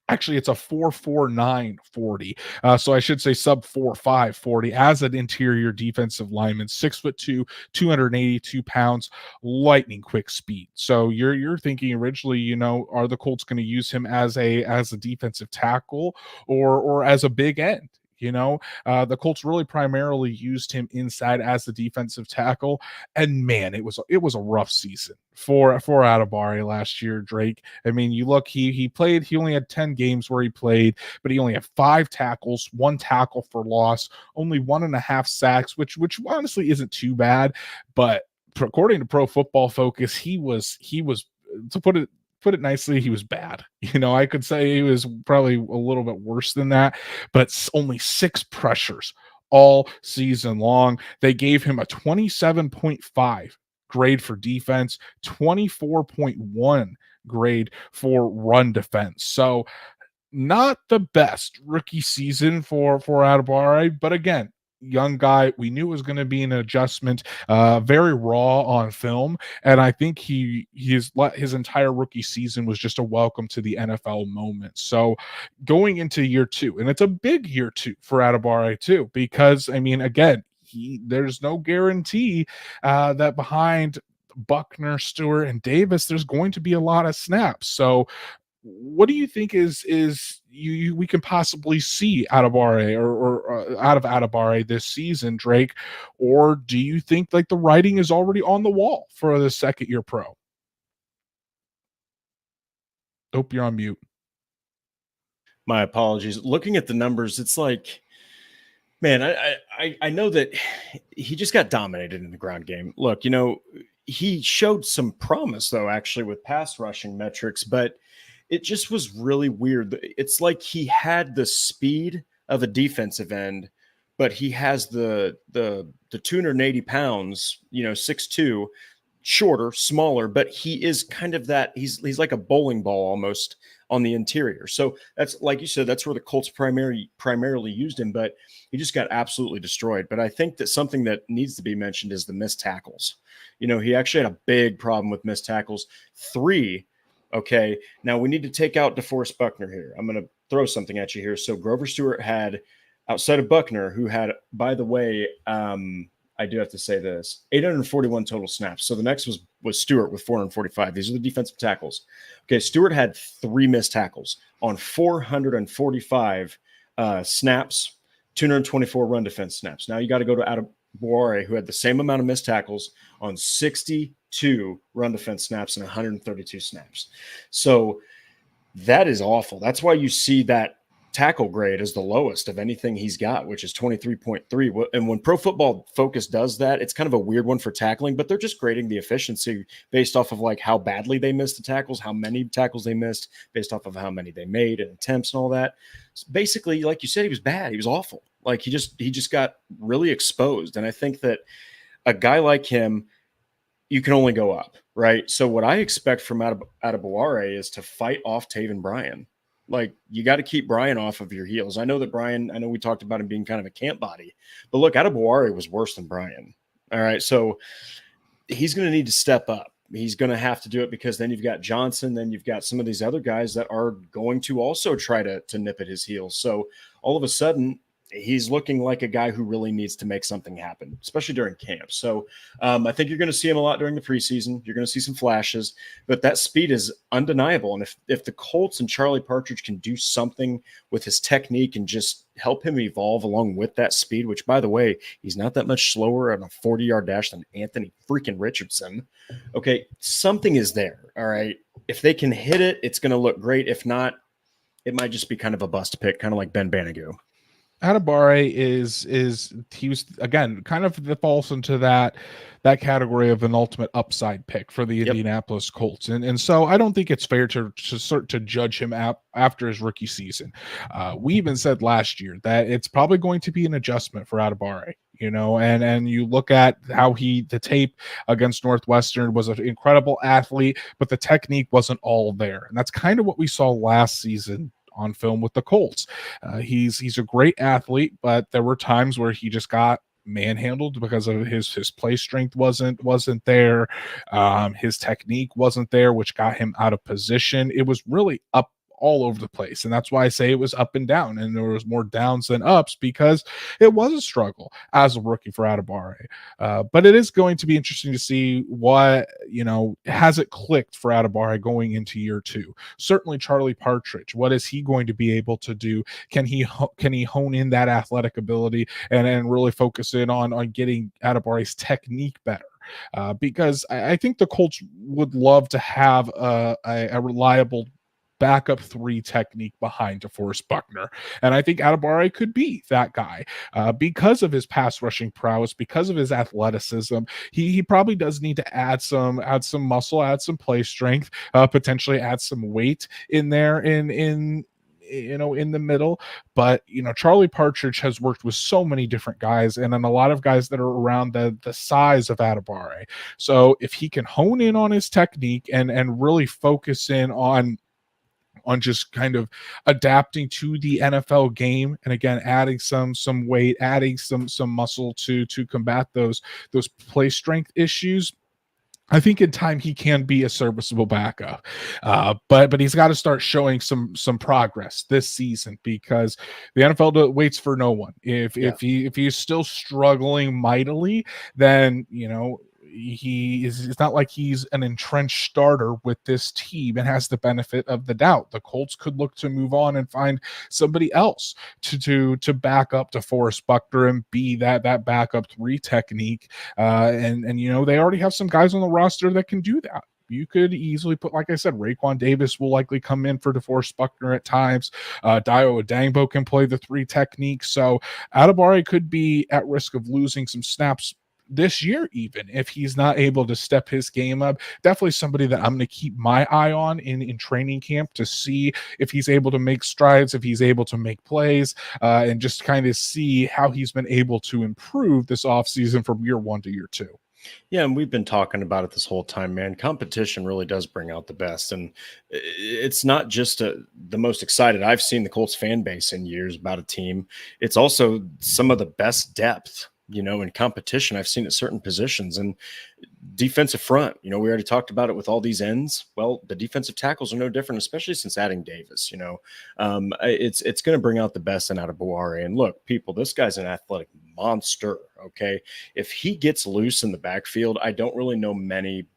Actually, it's a 4.49 40. So I should say sub 4.5 40 as an interior defensive lineman, 6'2", 282 pounds, lightning quick speed. So you're thinking originally, are the Colts going to use him as a defensive tackle or as a big end? The Colts really primarily used him inside as the defensive tackle, and man, it was a rough season for Adebawore last year, Drake. I mean, you look, he only had 10 games where he played, but he only had 5 tackles, 1 tackle for loss, only 1.5 sacks, which honestly isn't too bad, but according to Pro Football Focus, he was to put it nicely, he was bad. I could say he was probably a little bit worse than that, but only 6 pressures all season long. They gave him a 27.5 grade for defense, 24.1 grade for run defense. So not the best rookie season for Adebawore, but again, young guy, we knew it was going to be an adjustment, very raw on film, and I think his entire rookie season was just a welcome to the NFL moment. So going into year 2, and it's a big year 2 for Adebawore too, because I mean, again, there's no guarantee that behind Buckner, Stewart, and Davis, there's going to be a lot of snaps. So what do you think we can possibly see Adebawore or out of Adebawore this season, Drake? Or do you think like the writing is already on the wall for the second year pro? Hope you're on mute. My apologies. Looking at the numbers, it's like, man, I know that he just got dominated in the ground game. Look, he showed some promise though, actually, with pass rushing metrics, but it just was really weird. It's like he had the speed of a defensive end, but he has the 280 pounds, 6'2", shorter, smaller, but he is kind of that. He's like a bowling ball almost on the interior. So that's, like you said, that's where the Colts primarily used him, but he just got absolutely destroyed. But I think that something that needs to be mentioned is the missed tackles. He actually had a big problem with missed tackles. 3. Okay, now we need to take out DeForest Buckner here. I'm going to throw something at you here. So Grover Stewart had, outside of Buckner, who had, by the way, I do have to say this, 841 total snaps. So the next was Stewart with 445. These are the defensive tackles. Okay, Stewart had 3 missed tackles on 445 snaps, 224 run defense snaps. Now you got to go to Adebawore, who had the same amount of missed tackles on 62 run defense snaps and 132 snaps. So that is awful. That's why you see that tackle grade as the lowest of anything he's got, which is 23.3. And when Pro Football Focus does that, it's kind of a weird one for tackling, but they're just grading the efficiency based off of like how badly they missed the tackles, how many tackles they missed, based off of how many they made and attempts and all that. So basically, like you said, he was bad. He was awful. Like he just got really exposed. And I think that a guy like him, you can only go up, right? So what I expect from Adebawore is to fight off Taven Bryan. Like, you got to keep Bryan off of your heels. I know we talked about him being kind of a camp body, but look, Adebawore was worse than Bryan. All right. So he's going to need to step up. He's going to have to do it, because then you've got Johnson, then you've got some of these other guys that are going to also try to nip at his heels. So all of a sudden, he's looking like a guy who really needs to make something happen, especially during camp. So I think you're going to see him a lot during the preseason. You're going to see some flashes, but that speed is undeniable. And if the Colts and Charlie Partridge can do something with his technique and just help him evolve along with that speed, which, by the way, he's not that much slower on a 40-yard dash than Anthony freaking Richardson. Okay, something is there. All right. If they can hit it, it's going to look great. If not, it might just be kind of a bust pick, kind of like Ben Banigou. Adebawore he was, again, kind of falls into that category of an ultimate upside pick for the Indianapolis Colts, and so I don't think it's fair to judge him after his rookie season. We even said last year that it's probably going to be an adjustment for Adebawore. And you look at how the tape against Northwestern was an incredible athlete, but the technique wasn't all there, and that's kind of what we saw last season on film with the Colts. He's a great athlete, but there were times where he just got manhandled because of his play strength wasn't there. His technique wasn't there, which got him out of position. It was really up all over the place. And that's why I say it was up and down, and there was more downs than ups because it was a struggle as a rookie for Adebawore. But it is going to be interesting to see what, has it clicked for Adebawore going into year 2. Certainly Charlie Partridge, what is he going to be able to do? Can he hone in that athletic ability and really focus in on getting Adeboware's technique better? Because I think the Colts would love to have a reliable backup 3 technique behind DeForest Buckner. And I think Adebawore could be that guy because of his pass rushing prowess, because of his athleticism. He probably does need to add some muscle, add some play strength, potentially add some weight in there in the middle. But Charlie Partridge has worked with so many different guys, and then a lot of guys that are around the size of Adebawore. So if he can hone in on his technique and really focus in on just kind of adapting to the NFL game, and again adding some weight, adding some muscle to combat those play strength issues, I think in time he can be a serviceable backup, but he's got to start showing some progress this season, because the NFL waits for no one. If he's still struggling mightily, then it's not like he's an entrenched starter with this team and has the benefit of the doubt. The Colts could look to move on and find somebody else to back up DeForest Buckner and be that backup 3 technique. And they already have some guys on the roster that can do that. You could easily put, like I said, Rayquan Davis will likely come in for DeForest Buckner at times. Adetomiwa Adebawore can play the 3 technique. So Adebawore could be at risk of losing some snaps this year, even if he's not able to step his game up. Definitely somebody that I'm going to keep my eye on in training camp to see if he's able to make strides, if he's able to make plays, and just kind of see how he's been able to improve this offseason from year 1 to year 2. Yeah, and we've been talking about it this whole time, man. Competition really does bring out the best. And it's not just the most excited I've seen the Colts fan base in years about a team. It's also some of the best depth, in competition I've seen at certain positions. And defensive front, we already talked about it with all these ends. Well, the defensive tackles are no different, especially since adding Davis. It's going to bring out the best in Adebawore. And look, people, this guy's an athletic monster. Okay, if he gets loose in the backfield, I don't know many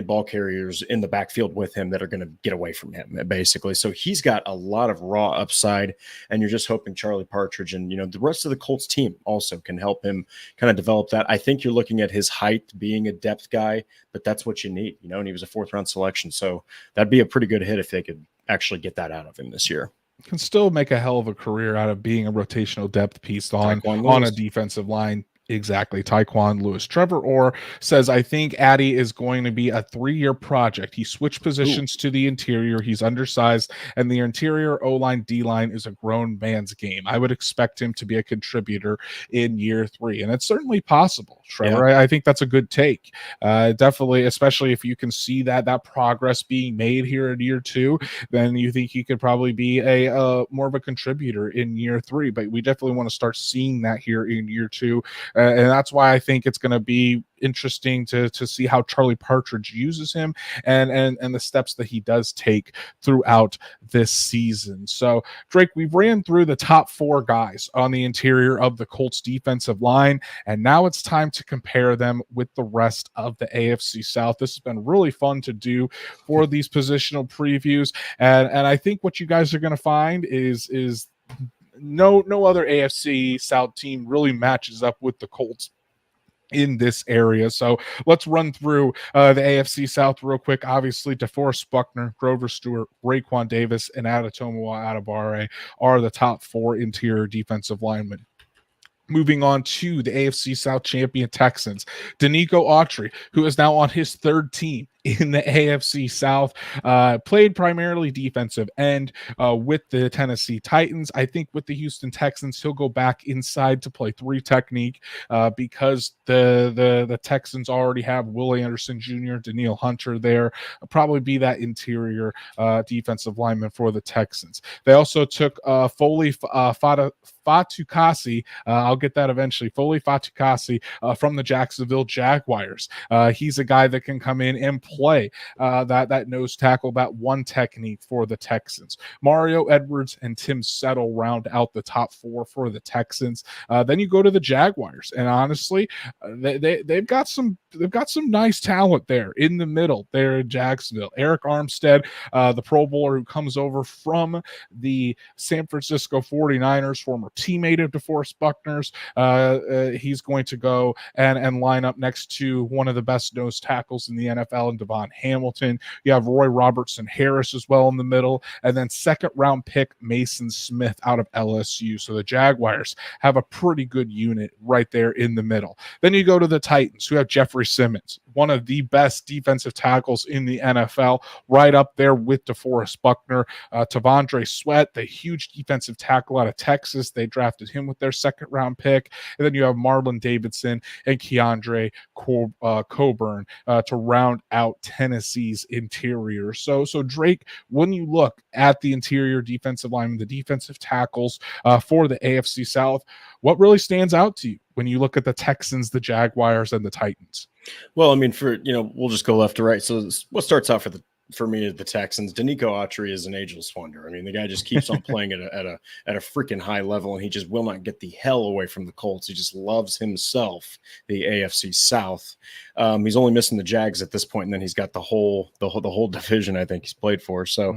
ball carriers in the backfield with him that are going to get away from him, basically. So he's got a lot of raw upside, and you're just hoping Charlie Partridge and, the rest of the Colts team also can help him kind of develop that. I think you're looking at his height being a depth guy, but that's what you need, and he was a 4th round selection. So that'd be a pretty good hit if they could actually get that out of him this year. Can still make a hell of a career out of being a rotational depth piece on a defensive line. Exactly. Taekwon Lewis. Trevor Orr says, I think Addy is going to be a 3-year project. He switched positions to the interior. He's undersized, and the interior O-line, D-line is a grown man's game. I would expect him to be a contributor in year 3, and it's certainly possible, Trevor. Yeah. I think that's a good take. Definitely, especially if you can see that progress being made here in year 2, then you think he could probably be a more of a contributor in year 3. But we definitely want to start seeing that here in year 2. And that's why I think it's going to be interesting to see how Charlie Partridge uses him and the steps that he does take throughout this season. So, Drake, we've ran through the top 4 guys on the interior of the Colts defensive line, and now it's time to compare them with the rest of the AFC South. This has been really fun to do for these positional previews, and I think what you guys are going to find is no other AFC South team really matches up with the Colts in this area. So let's run through the AFC South real quick. Obviously, DeForest Buckner, Grover Stewart, Rayquan Davis, and Adetomiwa Adebawore are the top 4 interior defensive linemen. Moving on to the AFC South champion Texans, Denico Autry, who is now on his 3rd team in the AFC South, played primarily defensive end with the Tennessee Titans. I think with the Houston Texans, he'll go back inside to play 3 technique because the Texans already have Will Anderson Jr., Danielle Hunter there. Probably be that interior defensive lineman for the Texans. They also took Foley Fatukasi. I'll get that eventually. Foley Fatukasi from the Jacksonville Jaguars. He's a guy that can come in and play that nose tackle, that one technique for the Texans. Mario Edwards and Tim Settle round out the top 4 for the Texans. Then you go to the Jaguars, and honestly, they've got some nice talent there in the middle there in Jacksonville. Eric Armstead, the Pro Bowler who comes over from the San Francisco 49ers, former teammate of DeForest Buckner's. He's going to go and line up next to one of the best nose tackles in the NFL in Devon Hamilton. You have Roy Robertson Harris as well in the middle, and then second round pick Mason Smith out of LSU. So the Jaguars have a pretty good unit right there in the middle. Then you go to the Titans, who have Jeffrey Simmons, one of the best defensive tackles in the NFL, right up there with DeForest Buckner. Tavondre Sweat, the huge defensive tackle out of Texas, they drafted him with their second round pick. And then you have Marlon Davidson and Keandre Coburn to round out Tennessee's interior. So Drake, when you look at the interior defensive linemen, the defensive tackles for the AFC South, what really stands out to you when you look at the Texans, the Jaguars, and the Titans? Well, I mean, we'll just go left to right. So what starts out for me is the Texans. Danico Autry is an ageless wonder. I mean, the guy just keeps on playing at a freaking high level, and he just will not get the hell away from the Colts. He just loves himself, the AFC South. He's only missing the Jags at this point, and then he's got the whole division I think he's played for. So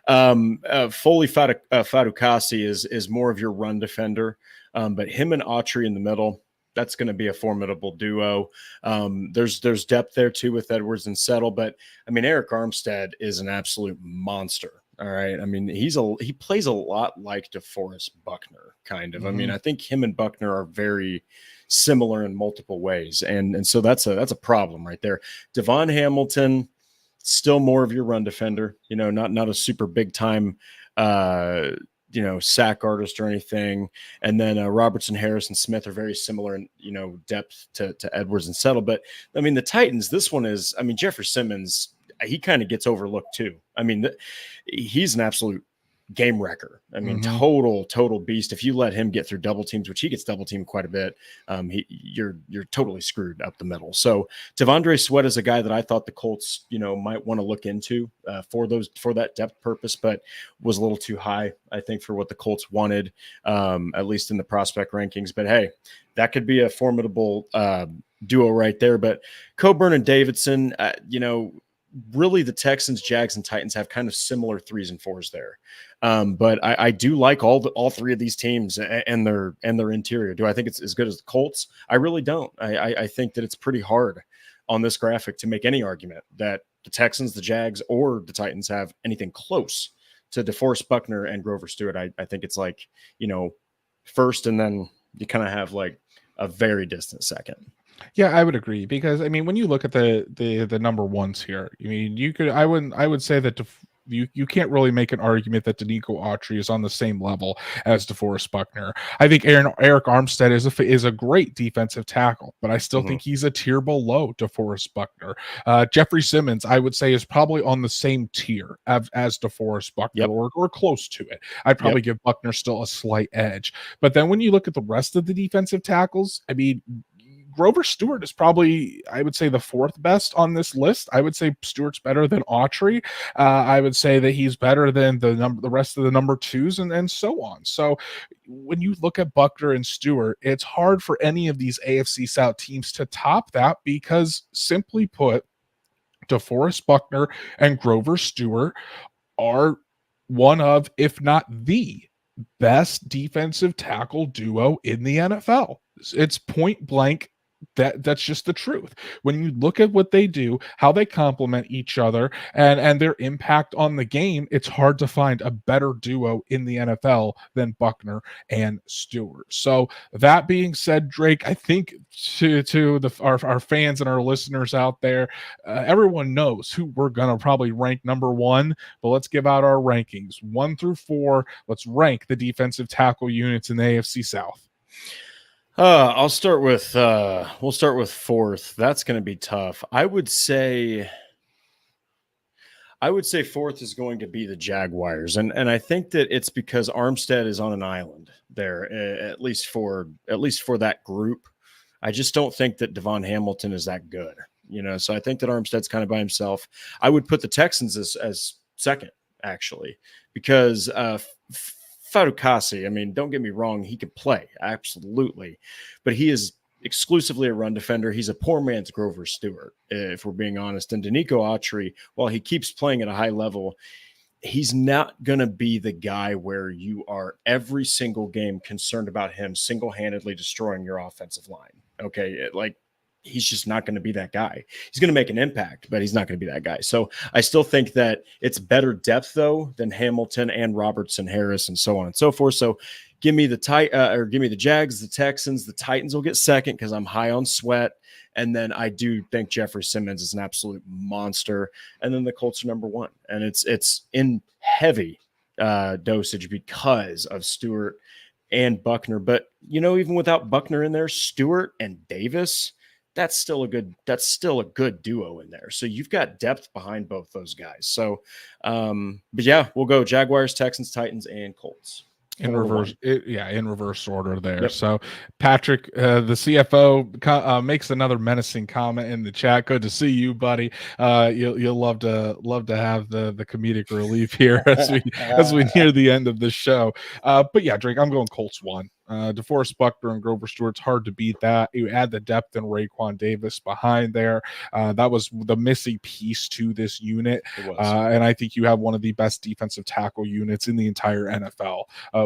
Foley Fatukasi is more of your run defender, but him and Autry in the middle, that's going to be a formidable duo. There's depth there too with Edwards and Settle, but I mean, Eric Armstead is an absolute monster. All right. I mean, he plays a lot like DeForest Buckner, kind of. I mean, I think him and Buckner are very similar in multiple ways. And so that's a problem right there. Devon Hamilton, still more of your run defender, not a super big time, sack artist or anything. And then Robertson, Harris, and Smith are very similar in, depth to Edwards and Settle. But I mean, the Titans, this one is, I mean, Jeffrey Simmons, he kind of gets overlooked too. I mean, he's an absolute game wrecker. I mean, total beast. If you let him get through double teams, which he gets double teamed quite a bit, you're totally screwed up the middle. So Tavondre Sweat is a guy that I thought the Colts, might want to look into for that depth purpose, but was a little too high, I think, for what the Colts wanted, at least in the prospect rankings. But hey, that could be a formidable duo right there. But Coburn and Davidson, really the Texans, Jags, and Titans have kind of similar 3s and 4s there. But I do like all 3 of these teams and their interior. Do I think it's as good as the Colts? I really don't. I think that it's pretty hard on this graphic to make any argument that the Texans, the Jags, or the Titans have anything close to DeForest Buckner and Grover Stewart. I think it's like, first, and then you kind of have like a very distant second. Yeah, I would agree, because I mean, when you look at the number ones here, I mean, I would say that you can't really make an argument that Danico Autry is on the same level as DeForest Buckner. I think Eric Armstead is a great defensive tackle, but I still think he's a tier below DeForest Buckner. Jeffrey Simmons, I would say, is probably on the same tier as DeForest Buckner, or close to it. I'd probably give Buckner still a slight edge. But then when you look at the rest of the defensive tackles, I mean, Grover Stewart is probably, I would say, the 4th best on this list. I would say Stewart's better than Autry. I would say that he's better than the rest of the number 2s and so on. So when you look at Buckner and Stewart, it's hard for any of these AFC South teams to top that, because simply put, DeForest Buckner and Grover Stewart are one of, if not the best defensive tackle duo in the NFL. It's point blank. That's just the truth. When you look at what they do, how they complement each other, and their impact on the game, it's hard to find a better duo in the NFL than Buckner and Stewart. So that being said, Drake, I think to our fans and our listeners out there, everyone knows who we're gonna probably rank number 1. But let's give out our rankings 1 through 4. Let's rank the defensive tackle units in the AFC South. We'll start with 4th. That's going to be tough. I would say 4th is going to be the Jaguars. And I think that it's because Armstead is on an island there, at least for that group. I just don't think that Devon Hamilton is that good. So I think that Armstead's kind of by himself. I would put the Texans as second, actually, because Fatukasi, I mean, don't get me wrong, he can play, absolutely, but he is exclusively a run defender. He's a poor man's Grover Stewart, if we're being honest. And Danico Autry, while he keeps playing at a high level, he's not going to be the guy where you are every single game concerned about him single-handedly destroying your offensive line. Okay. He's just not going to be that guy. He's going to make an impact, but he's not going to be that guy. So I still think that it's better depth though than Hamilton and Robertson, Harris, and so on and so forth. So give me the Jags, the Texans, the Titans will get second because I'm high on Sweat. And then I do think Jeffrey Simmons is an absolute monster. And then the Colts are number one. And it's in heavy dosage because of Stewart and Buckner. But, even without Buckner in there, Stewart and Davis, that's still a good duo in there. So you've got depth behind both those guys. So, but yeah, we'll go Jaguars, Texans, Titans, and Colts. In reverse order there. Yep. So Patrick, the CFO, makes another menacing comment in the chat. Good to see you, buddy. You'll love to have the comedic relief here as we near the end of the show. But yeah, Drake, I'm going Colts 1. DeForest Buckner and Grover Stewart's hard to beat that. You add the depth in Rayquan Davis behind there. That was the missing piece to this unit. And I think you have one of the best defensive tackle units in the entire NFL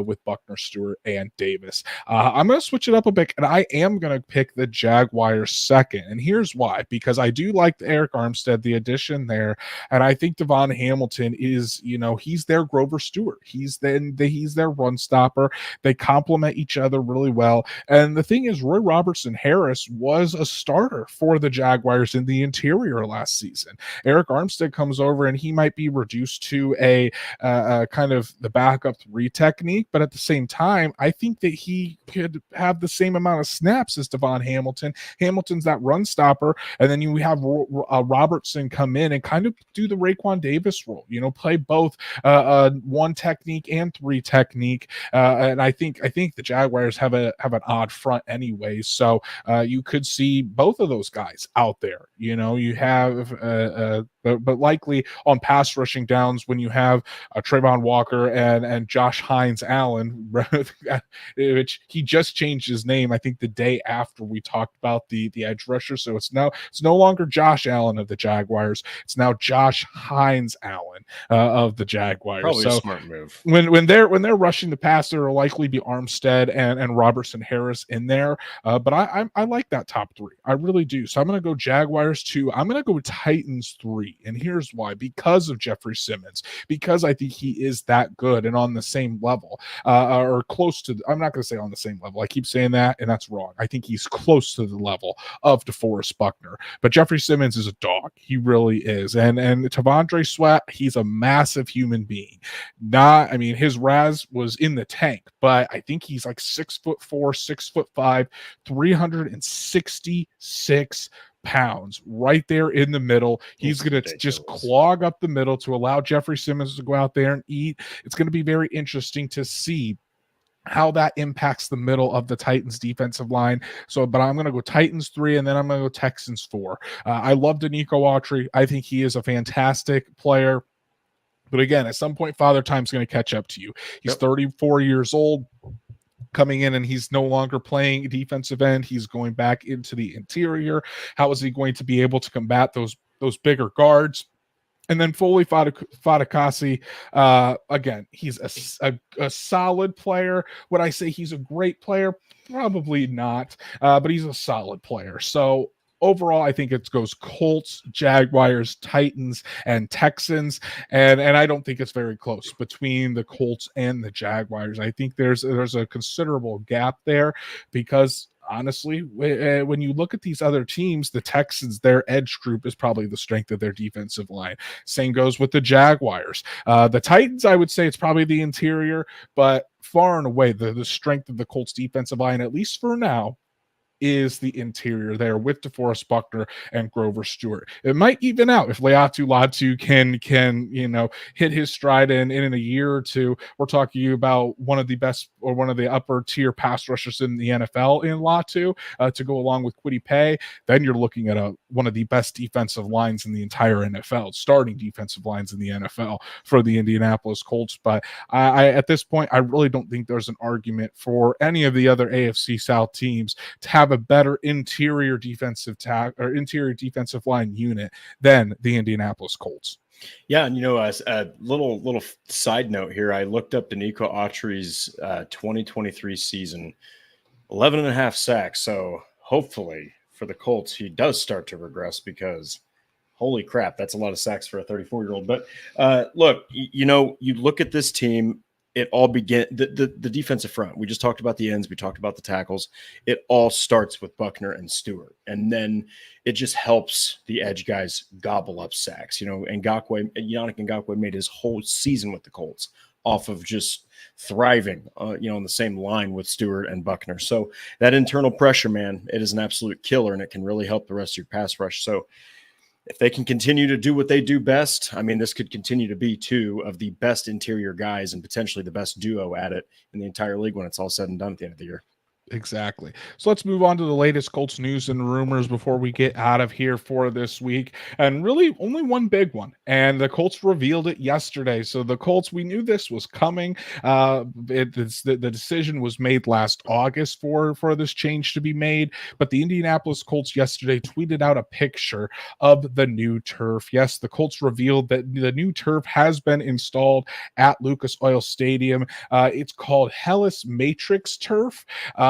with Buckner, Stewart, and Davis. I'm going to switch it up a bit, and I am going to pick the Jaguars second. And here's why. Because I do like the Eric Armstead, the addition there. And I think Devon Hamilton is, he's their Grover Stewart. He's their run stopper. They complement each other really well. And the thing is, Roy Robertson Harris was a starter for the Jaguars in the interior last season. Eric Armstead comes over and he might be reduced to a kind of the backup 3 technique, but at the same time, I think that he could have the same amount of snaps as Devon Hamilton. Hamilton's that run stopper, and then you have Robertson come in and kind of do the Rayquan Davis role, play both 1 technique and 3 technique. And I think the Jaguars have an odd front anyway, so you could see both of those guys out there. You have but likely on pass rushing downs when you have Trayvon Walker and Josh Hines Allen, which he just changed his name, I think, the day after we talked about the edge rusher. So it's no longer Josh Allen of the Jaguars. It's now Josh Hines Allen of the Jaguars. Probably a smart move. When they're rushing the passer, it'll likely be Armstead and Robertson Harris in there. But I like that top 3. I really do. So I'm going to go Jaguars 2. I'm going to go Titans 3. And here's why. Because of Jeffrey Simmons. Because I think he is that good and on the same level. Or close to, I'm not going to say on the same level. I keep saying that, and that's wrong. I think he's close to the level of DeForest Buckner. But Jeffrey Simmons is a dog. He really is. And Tavondre Sweat, he's a massive human being. His RAS was in the tank, but I think he's like 6'4", 6'5", 366 pounds right there in the middle. He's going to just clog up the middle to allow Jeffrey Simmons to go out there and eat. It's going to be very interesting to see how that impacts the middle of the Titans defensive line. But I'm going to go Titans 3, and then I'm going to go Texans 4. I love Danico Autry. I think he is a fantastic player. But again, at some point, Father Time's going to catch up to you. He's 34 years old. Coming in, and he's no longer playing defensive end. He's going back into the interior. How is he going to be able to combat those bigger guards? And then Foley Fatukasi, again, he's a solid player. Would I say he's a great player? Probably not, but he's a solid player. So overall, I think it goes Colts, Jaguars, Titans, and Texans, and I don't think it's very close between the Colts and the Jaguars. I think there's a considerable gap there because honestly, when you look at these other teams, the Texans, their edge group is probably the strength of their defensive line. Same goes with the Jaguars. The Titans, I would say it's probably the interior, but far and away, the strength of the Colts defensive line, at least for now, is the interior there with DeForest Buckner and Grover Stewart. It might even out if Leatu Latu can hit his stride in a year or two. We're talking about one of the best or one of the upper tier pass rushers in the NFL in Latu to go along with Kwity Paye, then you're looking at one of the best defensive lines in the entire NFL, starting defensive lines in the NFL for the Indianapolis Colts. But I at this point, I really don't think there's an argument for any of the other AFC South teams to have a better interior defensive interior defensive line unit than the Indianapolis Colts. Yeah, and a little side note here, I looked up Danico Autry's 2023 season, 11 and a half sacks. So hopefully for the Colts, he does start to regress, because holy crap, that's a lot of sacks for a 34-year-old. But look, you look at this team, it all began the defensive front. We just talked about the ends. We talked about the tackles. It all starts with Buckner and Stewart. And then it just helps the edge guys gobble up sacks. Yannick Ngakoue made his whole season with the Colts off of just thriving, on the same line with Stewart and Buckner. So that internal pressure, man, it is an absolute killer, and it can really help the rest of your pass rush. So if they can continue to do what they do best, I mean, this could continue to be two of the best interior guys and potentially the best duo at it in the entire league when it's all said and done at the end of the year. Exactly. So let's move on to the latest Colts news and rumors before we get out of here for this week. And really only one big one. And the Colts revealed it yesterday. So the Colts, we knew this was coming. The decision was made last August for this change to be made. But the Indianapolis Colts yesterday tweeted out a picture of the new turf. Yes, the Colts revealed that the new turf has been installed at Lucas Oil Stadium. It's called Hellas Matrix Turf.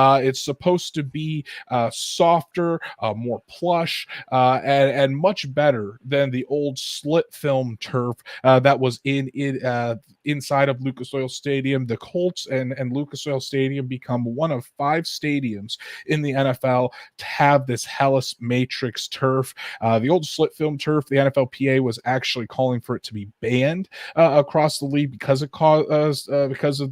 It's supposed to be softer, more plush, and much better than the old slit film turf that was inside of Lucas Oil Stadium. The Colts and Lucas Oil Stadium become one of 5 stadiums in the NFL to have this Hellas Matrix turf. The old slit film turf, the NFLPA was actually calling for it to be banned across the league because of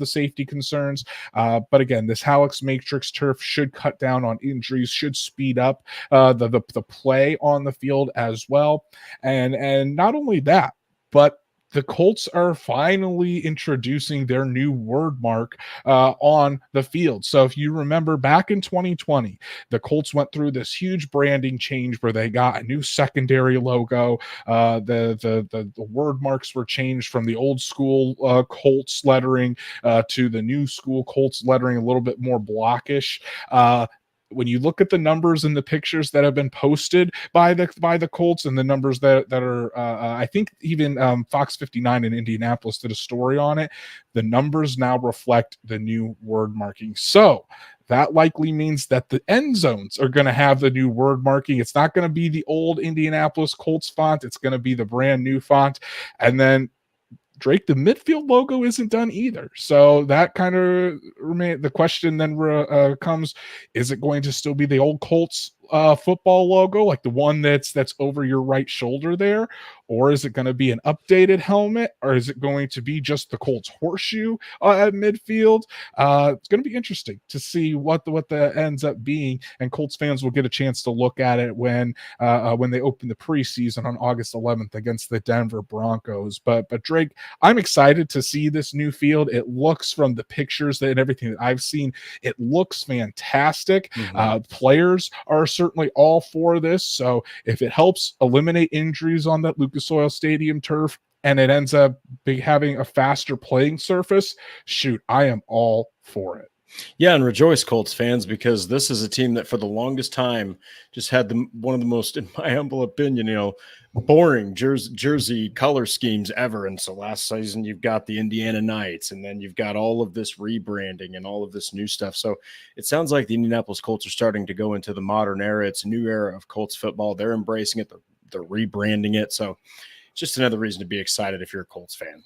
the safety concerns. But again, this Hellas Matrix turf should cut down on injuries, should speed up the play on the field as well. And not only that, but the Colts are finally introducing their new word mark on the field. So if you remember back in 2020, the Colts went through this huge branding change where they got a new secondary logo. The word marks were changed from the old school Colts lettering to the new school Colts lettering, a little bit more blockish. When you look at the numbers and the pictures that have been posted by the Colts and the numbers that are, I think even Fox 59 in Indianapolis did a story on it, the numbers now reflect the new word marking. So that likely means that the end zones are going to have the new word marking. It's not going to be the old Indianapolis Colts font. It's going to be the brand new font. And then Drake, the midfield logo isn't done either. So that kind of the question then comes, is it going to still be the old Colts football logo, like the one that's over your right shoulder there? Or is it going to be an updated helmet? Or is it going to be just the Colts horseshoe at midfield? It's going to be interesting to see what that ends up being. And Colts fans will get a chance to look at it when they open the preseason on August 11th against the Denver Broncos. But Drake, I'm excited to see this new field. It looks, from the pictures and everything that I've seen, it looks fantastic. Players are certainly all for this. So if it helps eliminate injuries on that Lucas Oil Stadium turf and it ends up having a faster playing surface, shoot, I am all for it. Yeah, and rejoice, Colts fans, because this is a team that for the longest time just had one of the most, in my humble opinion, boring jersey color schemes ever. And so last season you've got the Indiana Knights, and then you've got all of this rebranding and all of this new stuff. So it sounds like the Indianapolis Colts are starting to go into the modern era. It's a new era of Colts football. They're embracing it. They're rebranding it. So it's just another reason to be excited if you're a Colts fan.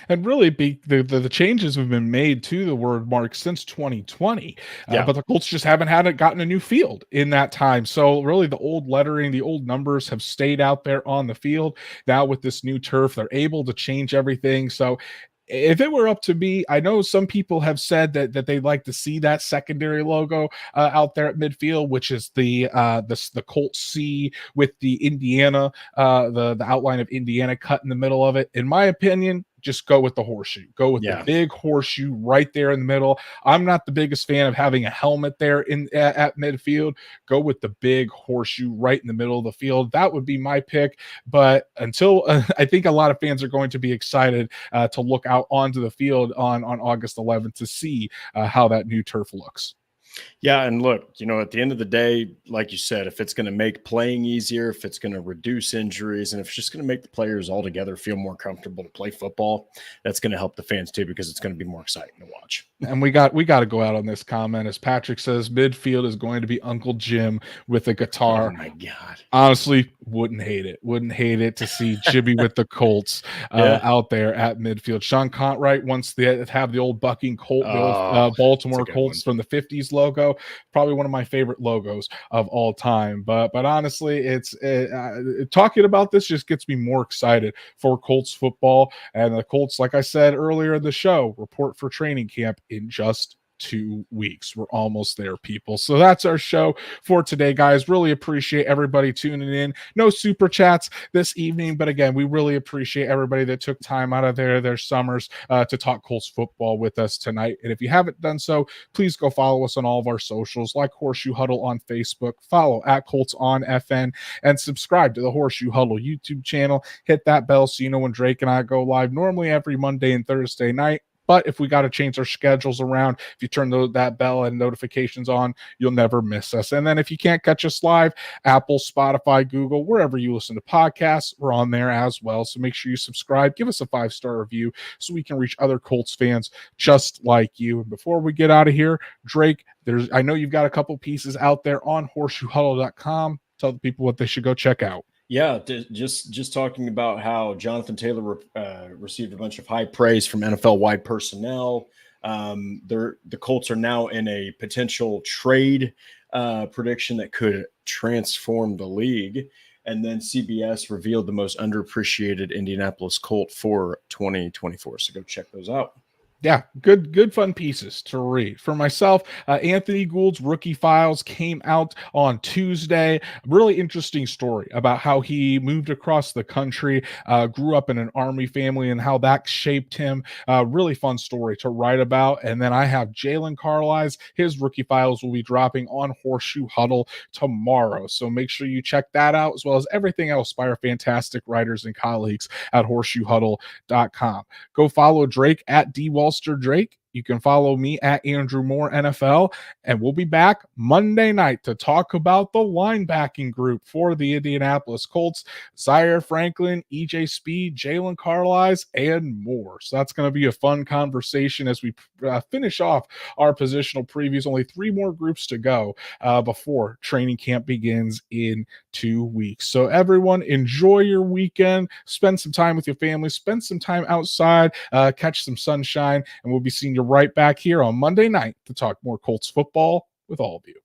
And really, the changes have been made to the word mark since 2020, but the Colts just haven't gotten a new field in that time. So really, the old lettering, the old numbers have stayed out there on the field. Now with this new turf, they're able to change everything. So if it were up to me, I know some people have said that they'd like to see that secondary logo out there at midfield, which is the Colts C with the Indiana, the outline of Indiana cut in the middle of it. In my opinion, just go with the horseshoe. Go with the big horseshoe right there in the middle. I'm not the biggest fan of having a helmet there at midfield. Go with the big horseshoe right in the middle of the field. That would be my pick. But until I think a lot of fans are going to be excited to look out onto the field on August 11th to see how that new turf looks. Yeah, and look, at the end of the day, like you said, if it's going to make playing easier, if it's going to reduce injuries, and if it's just going to make the players altogether feel more comfortable to play football, that's going to help the fans too, because it's going to be more exciting to watch. And we got to go out on this comment. As Patrick says, midfield is going to be Uncle Jim with a guitar. Oh my God. Honestly, wouldn't hate it to see Jimmy with the Colts out there at midfield. Sean Contright wants to have the old bucking Colt, Baltimore Colts from the 50s logo. Probably one of my favorite logos of all time. But honestly, it's talking about this just gets me more excited for Colts football. And the Colts, like I said earlier in the show, report for training camp in just 2 weeks. We're almost there, people. So that's our show for today, guys. Really appreciate everybody tuning in. No super chats this evening, but again, we really appreciate everybody that took time out of their summers to talk Colts football with us tonight. And if you haven't done so, please go follow us on all of our socials, like Horseshoe Huddle on Facebook, follow at Colts on FN, and subscribe to the Horseshoe Huddle YouTube channel. Hit that bell so you know when Drake and I go live, normally every Monday and Thursday night. But if we got to change our schedules around, if you turn that bell and notifications on, you'll never miss us. And then if you can't catch us live, Apple, Spotify, Google, wherever you listen to podcasts, we're on there as well. So make sure you subscribe, give us a 5-star review so we can reach other Colts fans just like you. And before we get out of here, Drake, I know you've got a couple pieces out there on horseshoehuddle.com. Tell the people what they should go check out. Yeah, just talking about how Jonathan Taylor received a bunch of high praise from NFL-wide personnel. The Colts are now in a potential trade prediction that could transform the league. And then CBS revealed the most underappreciated Indianapolis Colt for 2024. So go check those out. Yeah, good fun pieces to read. For myself, Anthony Gould's rookie files came out on Tuesday. Really interesting story about how he moved across the country, grew up in an Army family, and how that shaped him. Really fun story to write about. And then I have Jalen Carlisle's. His rookie files will be dropping on Horseshoe Huddle tomorrow. So make sure you check that out, as well as everything else by our fantastic writers and colleagues at horseshoehuddle.com. Go follow Drake at DWall Drake. You can follow me at Andrew Moore NFL, and we'll be back Monday night to talk about the linebacking group for the Indianapolis Colts: Zaire Franklin, EJ Speed, Jalen Carlisle, and more. So that's going to be a fun conversation as we finish off our positional previews. Only 3 more groups to go before training camp begins in 2 weeks. So everyone, enjoy your weekend. Spend some time with your family. Spend some time outside. Catch some sunshine, and we'll be seeing you right back here on Monday night to talk more Colts football with all of you.